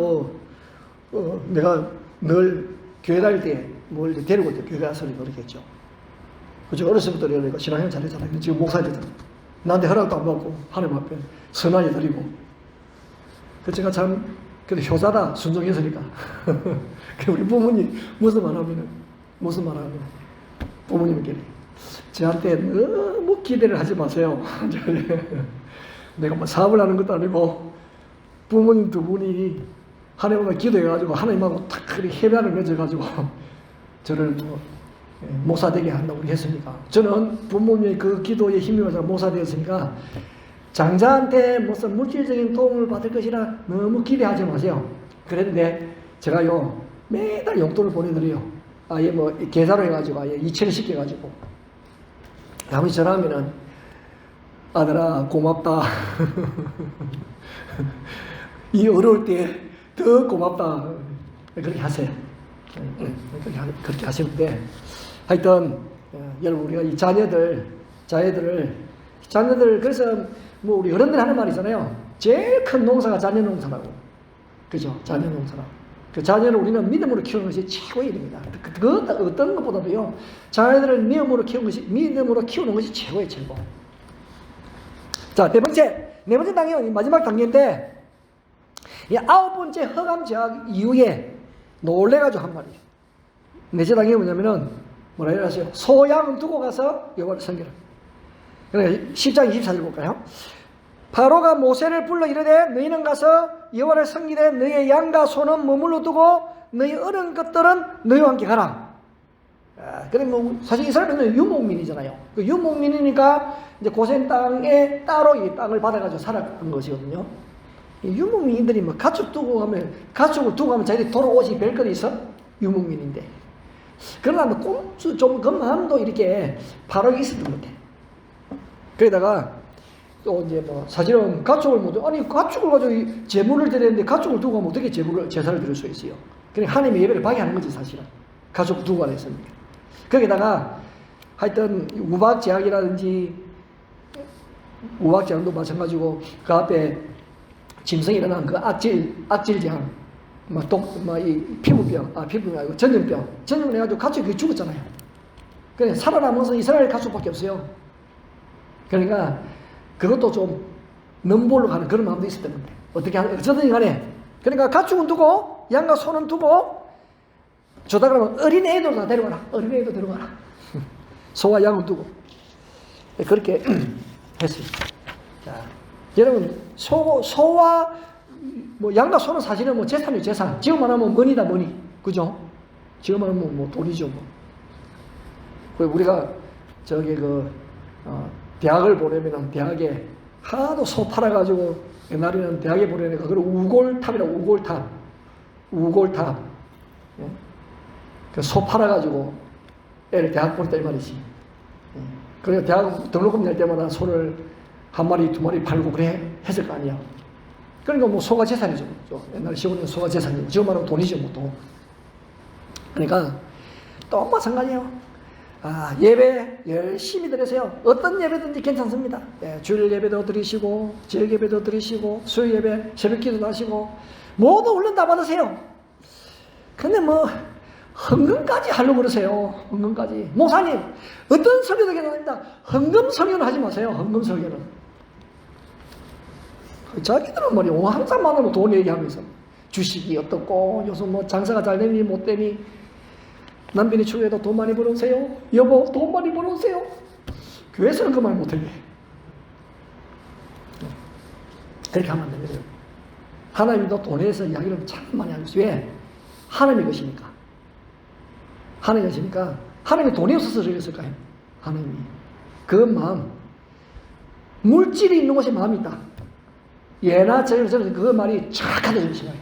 내가 늘 교회 다닐 때 뭘 데리고 때 교회 가서 그렇게 했죠. 그죠? 어렸을 때부터 그러니까 신앙생활 잘했잖아요. 지금 목사 되잖아. 나한테 허락도 안 받고 하나님 앞에 선하게 드리고. 그 제가 참 그래도 효자다 순종했으니까. 우리 부모님 무슨 말하면 부모님께 저한테 너무 기대를 하지 마세요. 내가 뭐 사업을 하는 것도 아니고 부모님 두 분이 하나님과 기도해가지고 하나님하고 탁 협약을 맺어가지고 저를 목사 되게 한다고 했으니까 저는 부모님의 그 기도에 힘입어서 목사 되었으니까 장자한테 무슨 물질적인 도움을 받을 것이라 너무 기대하지 마세요. 그랬는데 제가요 매달 용돈을 보내드려요. 아예 뭐 계좌로 해가지고 아예 2,000원씩 해가지고 아버지 전화하면은 아들아 고맙다. 이 어려울 때 더 고맙다. 그렇게 하세요. 그렇게 하시는데 하여튼 여러분 우리가 이 자녀들 그래서 뭐 우리 어른들 하는 말 있잖아요. 제일 큰 농사가 자녀 농사라고. 그죠? 자녀 농사라고. 그 자녀를 우리는 믿음으로 키우는 것이 최고의 일입니다. 그 어떤 것보다도요. 자녀들을 믿음으로 키우는 것이 최고의 최고. 자, 네 번째 단계, 마지막 단계인데 이 9번째 허감 제약 이후에 놀래가지고 한 말이에요. 넷째 단계가 뭐냐면은 뭐라 해야 하세요? 소양 두고 가서 여호와를 섬기라. 그러니까 10장 24절 볼까요? 바로가 모세를 불러 이르되 너희는 가서 여호와를 섬기되 너희의 양과 소는 머물러 두고 너희 어른 것들은 너희와 함께 가라. 그래 뭐 사실 이스라엘은 유목민이잖아요. 그 유목민이니까 이제 고센 땅에 따로 이 땅을 받아가지고 살아간 것이거든요. 이 유목민들이 뭐 가축을 두고 가면 자기들이 돌아오지 별거리 있어? 유목민인데. 그러나 뭐 꼼수 좀 그 마음도 이렇게 바로 있었던 것 같아. 거기다가 또 이제 뭐 사실은 가축을 가축을 가지고 제물을 드렸는데 가축을 두고 가면 어떻게 제사를 드릴 수 있어요? 그러니까 하나님의 예배를 방해하는 거지 사실은. 가축을 두고 가라 했으니까. 거기다가 하여튼 우박 제약이라든지 우악장도 마찬가지고 그 앞에 짐승이 일어난 그 악질장, 이 피부병 아니고 전염병 해가지고 가축이 죽었잖아요. 그래 살아남은 것은 이스라엘 가축밖에 없어요. 그러니까 그것도 좀 넘볼로 가는 그런 마음도 있었던 건데 어떻게 하는 어쩌든 간에 그러니까 가축은 두고 양과 소는 두고 주다 그러면 어린 애들 다 데려가라. 어린 애들 데려가라. 소와 양은 두고 그렇게 했어요. 자, 여러분 소와 뭐 양과 소는 사실은 뭐 재산이에요. 재산. 지금 말하면 머니다 머니. 그죠? 지금 말하면 뭐 돈이죠. 뭐. 우리가 저기 대학을 보내면 대학에 하도 소 팔아가지고 옛날에는 대학에 보내니까 그걸 우골탑이라고 우골탑. 예? 그 소 팔아가지고 애를 대학 보냈다 이 말이지. 예. 그러니까 대학 등록금 낼 때마다 소를 한 마리 두 마리 팔고 그래 했을 거 아니야. 그러니까 뭐 소가 재산이죠. 옛날 시골에는 소가 재산이고 지금 말하면 돈이죠 뭐 돈. 그러니까 또 마찬가지예요. 예배 열심히 드리세요. 어떤 예배든지 괜찮습니다. 예, 주일 예배도 드리시고 지역 예배도 드리시고 수요 예배 새벽 기도도 하시고 모두 훈련 다 받으세요. 근데 뭐 헌금까지 하려고 그러세요. 헌금까지. 목사님 어떤 설교도 괜찮습니다. 헌금 설교는 하지 마세요. 헌금 설교는. 자기들은 말이야 항상 만나면 돈 얘기하면서 주식이 어떻고 요즘 뭐 장사가 잘 되니 못 되니 남편이 추후에도 돈 많이 벌어오세요. 여보 돈 많이 벌어오세요. 교회에서는 그 말 못해. 그렇게 하면 안 됩니다. 하나님도 돈에 대해서 이야기를 참 많이 하고 있어요. 왜? 하나님이 것이니까. 하나님이 것이니까. 하나님이 돈이 없어서 저랬을까요? 하나님이. 그 마음. 물질이 있는 곳에 마음이 있다. 예나 저는 그 말이 정확하다 좀 심해요.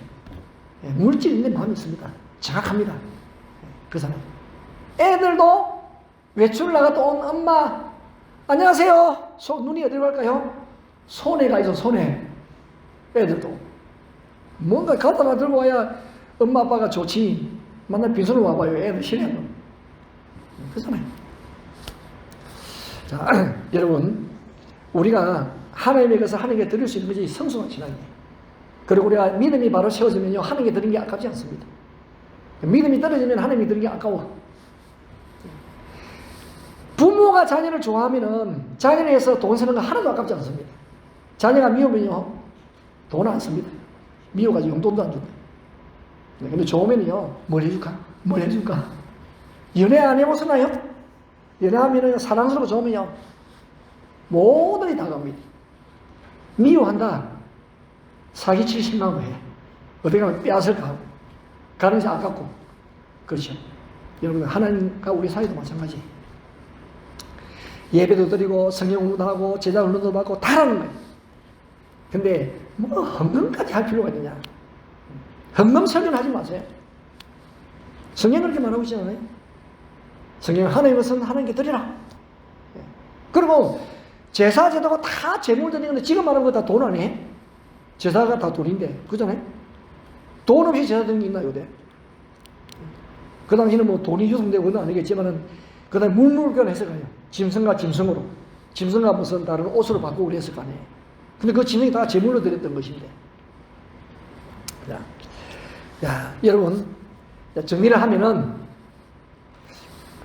물질이 있는 마음이 있습니다. 정확합니다. 그 사람. 애들도 외출 나갔다 온 엄마 안녕하세요. 눈이 어디로 갈까요? 손해가 있어 손해. 애들도 뭔가 갖다가 들고 와야 엄마 아빠가 좋지. 만날 빈손으로 와봐요. 애들 싫어하면. 그렇잖아요. 자, 여러분 우리가 하나님의 것을 하나님께 드릴 수 있는 것이 성숙한 신앙이에요. 그리고 우리가 믿음이 바로 세워지면요 하나님께 드리는 게 아깝지 않습니다. 믿음이 떨어지면 하나님이 드리는 게 아까워. 부모가 자녀를 좋아하면은 자녀에 의해서 돈 쓰는 거 하나도 아깝지 않습니다. 자녀가 미우면요 돈 안 씁니다. 미워가지고 용돈도 안 준다. 근데 좋으면요 뭘 해줄까? 뭘 해줄까? 연애 안 해보셨나요? 연애하면은 사랑스럽고 좋으면요 모든이 다 갑니다. 미워한다. 사기칠 생각을 해. 어떻게 하면 빼앗을까 하고. 가는 것이 아깝고. 그렇죠. 여러분, 하나님과 우리 사이도 마찬가지. 예배도 드리고, 성경 공부도 하고, 제자 훈련도 받고, 다 하는 거예요. 근데, 뭐, 헌금까지 할 필요가 있느냐. 헌금 설교는 하지 마세요. 성경 그렇게 말하고 있지 않아요? 성경 하나님의 것은 하나님께 드리라. 그리고, 제사 제도가 다 제물 드리는 건데, 지금 말하는 거 다 돈 아니에요? 제사가 다 돈인데, 그잖아요? 돈 없이 제사 드리는 게 있나, 요새? 그 당시는 뭐 돈이 유통되고 그건 아니겠지만은, 그 다음에 물물교환 했을 거 아니에요? 짐승과 짐승으로. 짐승과 무슨 다른 옷으로 바꾸고 그랬을 거 아니에요? 근데 그 짐승이 다 제물로 드렸던 것인데. 여러분, 정리를 하면은,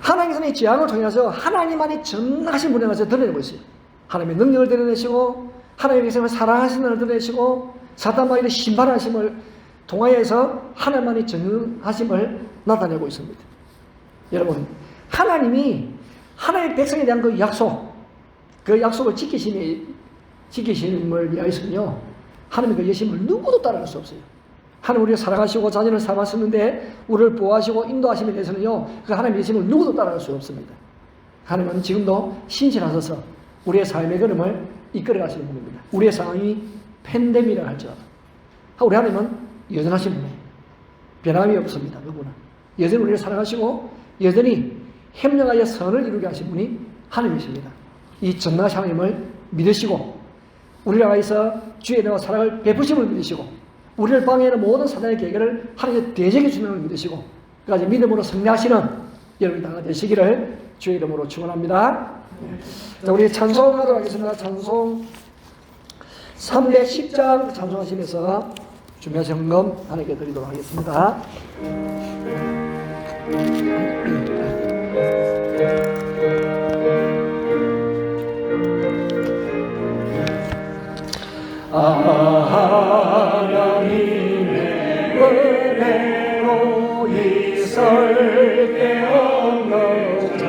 하나님께서는 이 재앙을 통해서 하나님만이 전능하신 분에 가서 드러내고 있어요. 하나님의 능력을 드러내시고, 하나님의 백성을 사랑하시는 것을 드러내시고, 사탄마귀의 심판하심을 통하여서 하나님만이 전능하심을 나타내고 있습니다. 여러분, 하나님이 하나님의 백성에 대한 그 약속을 지키심을 위하여서는요, 하나님의 그 여심을 누구도 따라갈 수 없어요. 하나님 우리를 사랑하시고 자녀를 사랑하시는데 우리를 보호하시고 인도하심에 대해서는요, 그 하나님의 여심을 누구도 따라갈 수 없습니다. 하나님은 지금도 신실하셔서 우리의 삶의 걸음을 이끌어 가시는 분입니다. 우리의 상황이 팬데믹이라 할지라도 우리 하나님은 여전하신 분이에요. 변함이 없습니다. 그분은 여전히 우리를 사랑하시고 여전히 협력하여 선을 이루게 하신 분이 하나님이십니다. 이 전능하신 하나님을 믿으시고 우리를 위하여서 주의 은혜와 사랑을 베푸심을 믿으시고 우리를 방해하는 모든 사단의 계획을 하나님께 대적해 주는 걸 믿으시고 그까지 믿음으로 승리하시는 여러분 다 되시기를 주의 이름으로 축원합니다. 자, 우리 찬송하도록 하겠습니다. 찬송 310장 찬송하시면서 준비하신 헌금 하나님께 드리도록 하겠습니다. 하나님의 은혜로 이설게 없노자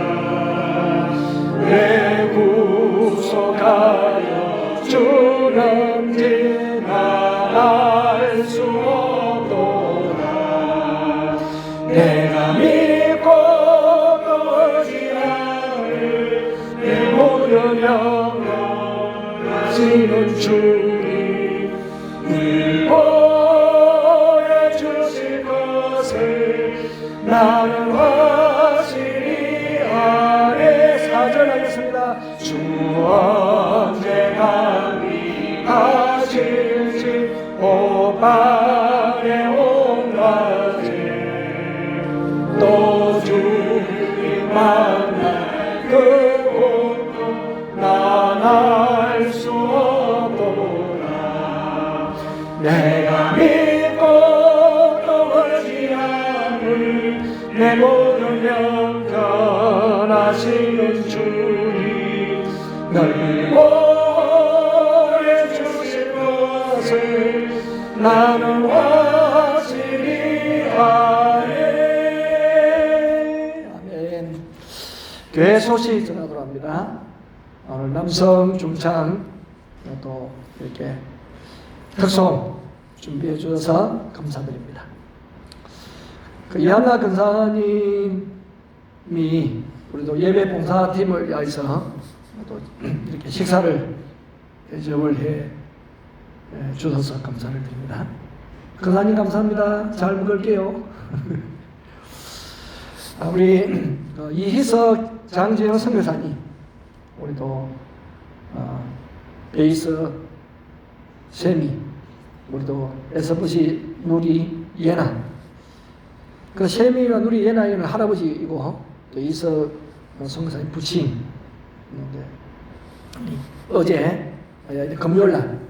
내 구속하여 주는지 나 알 수 없도다. 내가 믿고 의지하는 내 모든 영광하시는 주님 늘 보여주실 것을 나는 확실히 아네. 4절 하겠습니다. 주 언제 강림하실지 오반에 온가지 또 주님 만날 그곳도 난 알 수 없도다. 내가 믿고 또 의지하는 내 모든 영 변하시는 주님 널 보여주실 것을 나는 확실히 아네. 아멘. 교회 소식 전하도록 합니다. 오늘 남성 중창 또 이렇게 특송 준비해 주셔서 감사드립니다. 그 이한나 근사님이 우리도 예배 봉사팀을 위해서 또 이렇게 식사를 대접을 해 주셔서 감사를 드립니다. 근사님 감사합니다. 잘 먹을게요. 우리 이희석 장재영 선교사님 우리도 베이스 세미 우리도 SFC 누리 예나 그 세미와 누리 예나이는 할아버지이고 또 이희석 선교사님 부친 어제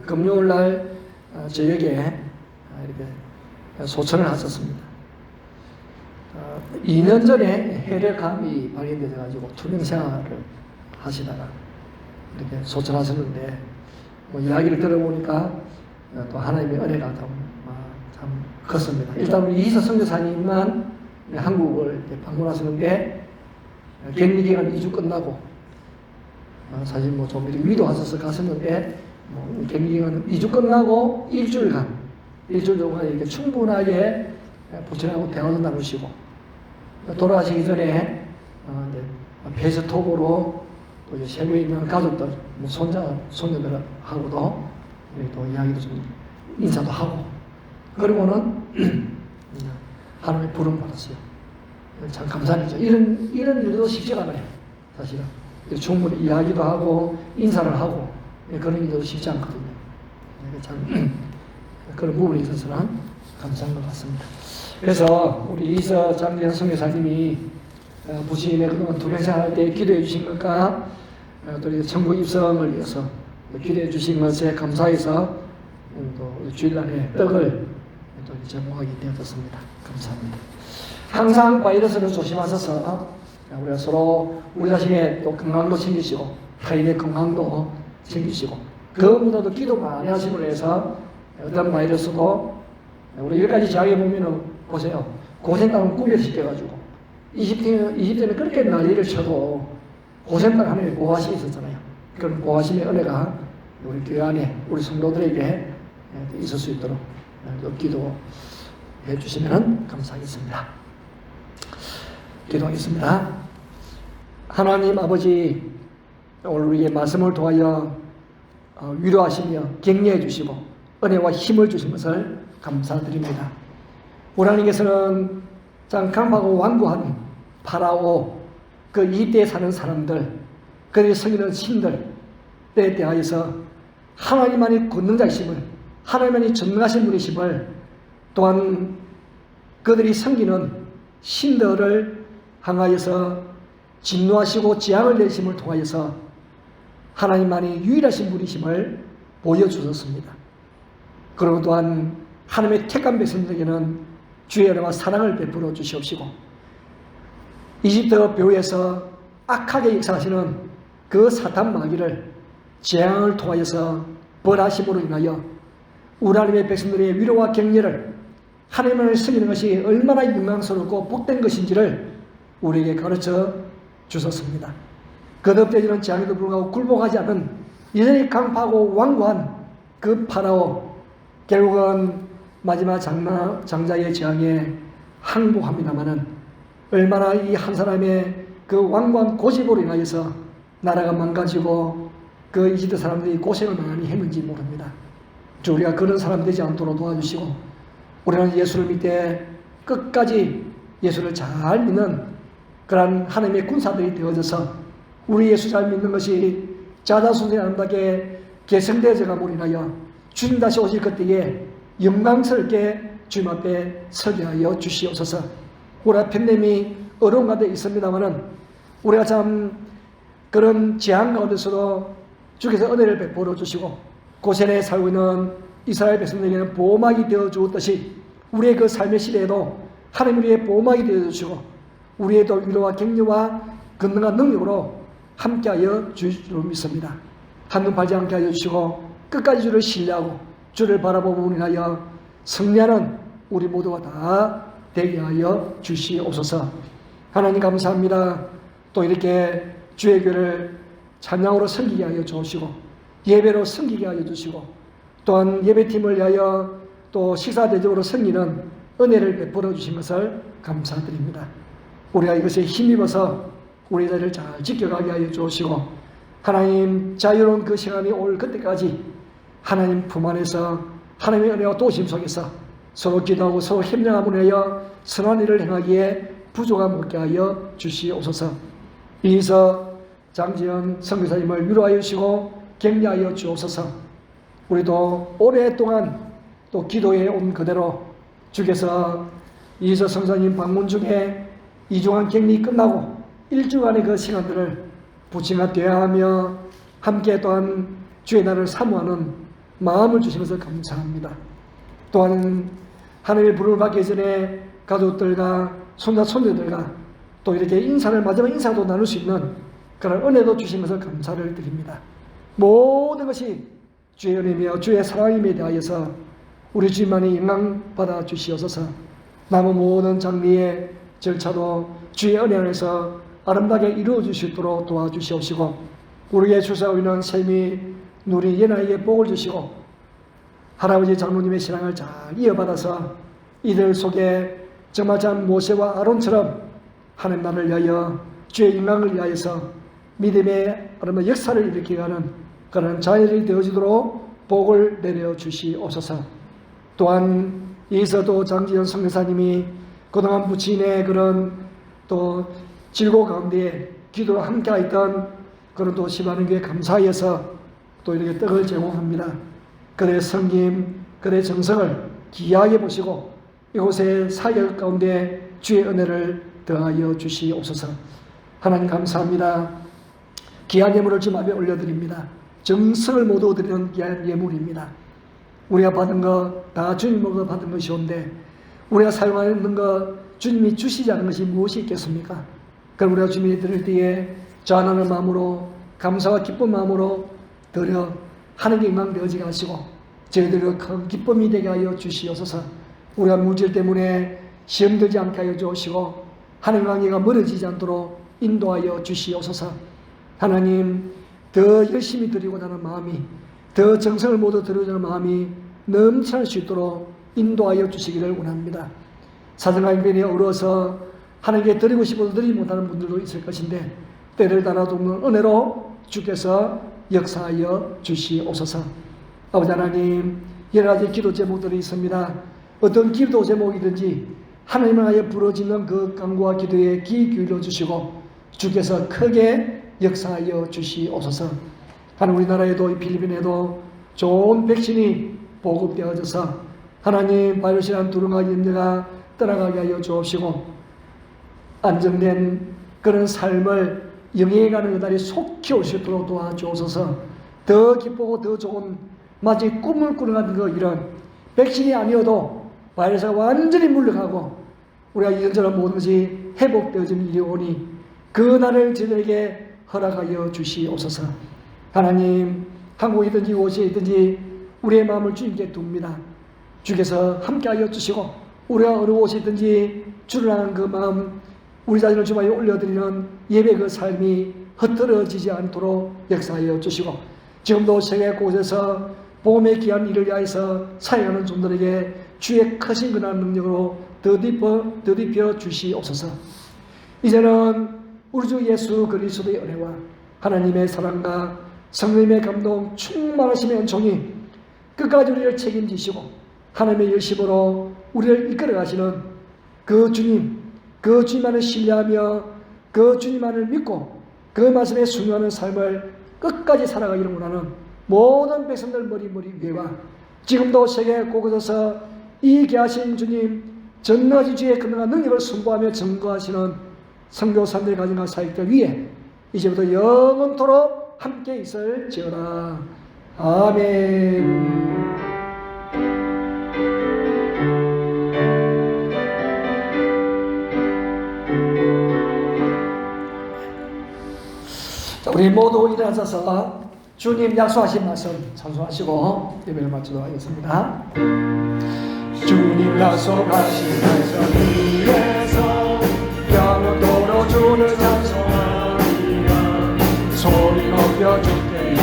금요일날 저녁에 이렇게 소천을 하셨습니다. 2년 전에 혈액암이 발견되어가지고 투병생활을 하시다가 이렇게 소천하셨는데 뭐 이야기를 들어보니까 또 하나님의 은혜가 참 컸습니다. 일단 우리 이희석 선교사님만 한국을 방문하시는데 격리기간 2주 끝나고 사실 뭐 좀 이렇게 위도하셔서 가셨는데 뭐 격리기간 2주 끝나고 일주일 동안 이렇게 충분하게 부친하고 대화도 나누시고 돌아가시기 전에 페이스톡으로 또 세부에 있는 가족들, 뭐 손자, 손녀들하고도 또 이야기도 좀 인사도 하고 그리고는 하나님의 부름 받았어요. 참 감사하죠. 이런 일도 쉽지가 않아요. 사실은 충분히 이야기도 하고 인사를 하고 그런 일도 쉽지 않거든요. 참 그런 부분에 있어서는 감사한 것 같습니다. 그래서 우리 이서 장재현 선교사님이 부친의 그동안 투병생활 때 기도해 주신 것과 또 천국 입성을 위해서 기도해 주신 것에 감사해서 또 주일날에 떡을 또 제공하게 되었습니다. 감사합니다. 항상 바이러스를 조심하셔서 우리가 서로 우리 자신의 또 건강도 챙기시고 타인의 건강도 챙기시고 그것보다도 기도 많이 하심으로 해서 어떤 바이러스도 우리 여기까지 이야기해 보면은 보세요. 고생당은 구별시켜가지고 20대는 그렇게 난리를 쳐도 고생당 하나님의 보호하심이 있었잖아요. 그런 보호하심의 은혜가 우리 교회 안에 우리 성도들에게 있을 수 있도록 기도해 주시면 감사하겠습니다. 기도하겠습니다. 하나님 아버지 오늘 우리의 말씀을 통하여 위로하시며 격려해 주시고 은혜와 힘을 주신 것을 감사드립니다. 우리 하나님께서는 참 강하고 완고한 파라오 그 이때에 사는 사람들 그들이 섬기는 신들에 대하여서 하나님만이 권능자이심을 하나님만이 전능하신 분이심을 또한 그들이 섬기는 신들을 향하여서 진노하시고 재앙을 내리심을 통하여서 하나님만이 유일하신 분이심을 보여주셨습니다. 그리고 또한 하나님의 택한 백성들에게는 주의 은혜와 사랑을 베풀어 주시옵시고 이집트 묘에서 악하게 역사하시는 그 사탄 마귀를 재앙을 통하여서 벌하심으로 인하여 우리 하나님의 백성들의 위로와 격려를 하나님을 섬기는 것이 얼마나 영광스럽고 복된 것인지를 우리에게 가르쳐 주셨습니다. 거듭되지는 재앙에도 불구하고 굴복하지 않은 여전히 강파하고 완고한 그 파라오, 결국은 마지막 장자의 재앙에 항복합니다마는 얼마나 이 한 사람의 그 완고한 고집으로 인하여서 나라가 망가지고 그 이집트 사람들이 고생을 많이 했는지 모릅니다. 주 우리가 그런 사람 되지 않도록 도와주시고 우리는 예수를 믿되 끝까지 예수를 잘 믿는 그러한 하나님의 군사들이 되어져서 우리 예수 잘 믿는 것이 자자손손이 아름답게 계승되어져감으로 인하여 주님 다시 오실 그때에 영광스럽게 주님 앞에 서게 하여 주시옵소서. 우리가 팬데믹 어려운 가운데 있습니다마는 우리가 참 그런 재앙 가운데서도 주께서 은혜를 베풀어 주시고 고센에 살고 있는 이스라엘 백성들에게는 보호막이 되어 주었듯이 우리의 그 삶의 시대에도 하나님 우리의 보호막이 되어 주시고 우리의 또 위로와 격려와 권능과 능력으로 함께하여 주실 줄 믿습니다. 한눈 팔지 않게 하여 주시고 끝까지 주를 신뢰하고 주를 바라보고 인하여 승리하는 우리 모두가 다 되게 하여 주시옵소서. 하나님 감사합니다. 또 이렇게 주의 교회를 찬양으로 섬기게 하여 주시고 예배로 섬기게 하여 주시고 또한 예배팀을 위하여 또 식사대접으로 섬기는 은혜를 베풀어 주신 것을 감사드립니다. 우리가 이것에 힘입어서 우리 자리를 잘 지켜가게 하여 주시고 하나님 자유로운 그 시간이 올 그때까지 하나님 품 안에서 하나님의 은혜와 도우심 속에서 서로 기도하고 서로 협력함으로 하여 선한 일을 행하기에 부족함 없게 하여 주시옵소서. 이서 장지현 선교사님을 위로하여 주시고 격려하여 주옵소서. 우리도 오랫동안 또 기도해 온 그대로 주께서 이서 선교사님 방문 중에 2주간 격리 끝나고 1주간의 그 시간들을 부친과 대화하며 함께 또한 주의 날을 사모하는 마음을 주신 것을 감사합니다. 또한 하나님의 부름을 받기 전에 가족들과 손자 손녀들과 또 이렇게 인사를 마지막 인사도 나눌 수 있는 그런 은혜도 주신 것을 감사를 드립니다. 모든 것이 주의 은혜며 주의 사랑임에 대하여서 우리 주님만이 영광 받아 주시옵소서. 남은 모든 장례의 절차도 주의 은혜 안에서 아름답게 이루어 주시도록 도와주시옵시고 우리의 주사하고 있는 셈이 누리 예나이에 복을 주시고 할아버지 장로님의 신앙을 잘 이어받아서 이들 속에 정말 참 모세와 아론처럼 하나님 나라를 위하여 주의 영광을 위하여서 믿음의 아름다운 역사를 일으키게 하는 그런 자녀들이 되어지도록 복을 내려 주시옵소서. 또한 이서도 장지현 선교사님이 그동안 부친의 그런 또 질고 가운데 기도로 함께하였던 그런 또 시바는교회 감사해서 또 이렇게 떡을 제공합니다. 그들의 섬김, 그들의 정성을 귀하게 보시고 이곳의 사역 가운데 주의 은혜를 더하여 주시옵소서. 하나님 감사합니다. 귀한 예물을 주님 앞에 올려드립니다. 정성을 모두 드리는 귀한 예물입니다. 우리가 받은 거 다 주님으로부터 받은 것이온데 우리가 사용하는 거 주님이 주시지 않은 것이 무엇이 있겠습니까? 그럼 우리가 주님이 드릴 때에 전하는 마음으로 감사와 기쁜 마음으로 드려 하나님께 영광되어지게 하시고 저희들의 큰 기쁨이 되게 하여 주시옵소서. 우리가 물질 때문에 시험 들지 않게 하여 주시고 하나님 강의가 멀어지지 않도록 인도하여 주시옵소서. 하나님 더 열심히 드리고자 하는 마음이 더 정성을 모두 드리고자 하는 마음이 넘쳐날 수 있도록 인도하여 주시기를 원합니다. 사정강변에 어려워서 하나님께 드리고 싶어도 드리지 못하는 분들도 있을 것인데 때를 따라 돕는 은혜로 주께서 역사하여 주시옵소서. 아버지 하나님 여러 가지 기도 제목들이 있습니다. 어떤 기도 제목이든지 하나님을 위하여 부러지는 그 간구와 기도에 귀 기울여 주시고 주께서 크게 역사하여 주시옵소서. 하나님 우리나라에도 이 필리핀에도 좋은 백신이 보급되어져서 하나님 바이러스란 두려움과 염려가 떠나가게 하여 주옵시고 안정된 그런 삶을 영해가는 그날이 속히 올 수 있도록 도와주옵소서. 더 기쁘고 더 좋은 마치 꿈을 꾸는 그 이런 백신이 아니어도 바이러스가 완전히 물러가고 우리가 이런저런 모든 것이 회복되어지는 일이 오니 그 날을 저들에게 허락하여 주시옵소서. 하나님, 한국이든지 곳이든지 우리의 마음을 주님께 둡니다. 주께서 함께하여 주시고 우리가 어느 곳이든지 주를 향한 그 마음, 우리 자신을 주마에 올려드리는 예배 그 삶이 흩어지지 않도록 역사하여 주시고 지금도 세계 곳에서 복음의 귀한 일을 위하여서 사역하는 종들에게 주의 크신 그날 능력으로 더딥혀 주시옵소서. 이제는 우리 주 예수 그리스도의 은혜와 하나님의 사랑과 성령의 감동 충만하심의 은총이 끝까지 우리를 책임지시고 하나님의 열심으로 우리를 이끌어 가시는 그 주님, 그 주님만을 신뢰하며 그 주님만을 믿고 그 말씀에 순종하는 삶을 끝까지 살아가기를 원하는 모든 백성들 머리 위에와 지금도 세계 곳곳에서 이 귀하신 주님, 전능하신 주의 권능과 능력을 선포하며 증거하시는 선교사님들의 가정과 사역들 위에 이제부터 영원토록 함께 있을지어다. 아멘. 자, 우리 모두 일어나셔서 주님 약속하신 말씀 찬송하시고 예배를 마치도록 하겠습니다. 주님 약속하신 말씀 위에서 영원토록 주를 찬송하리라. 소리 높여 주께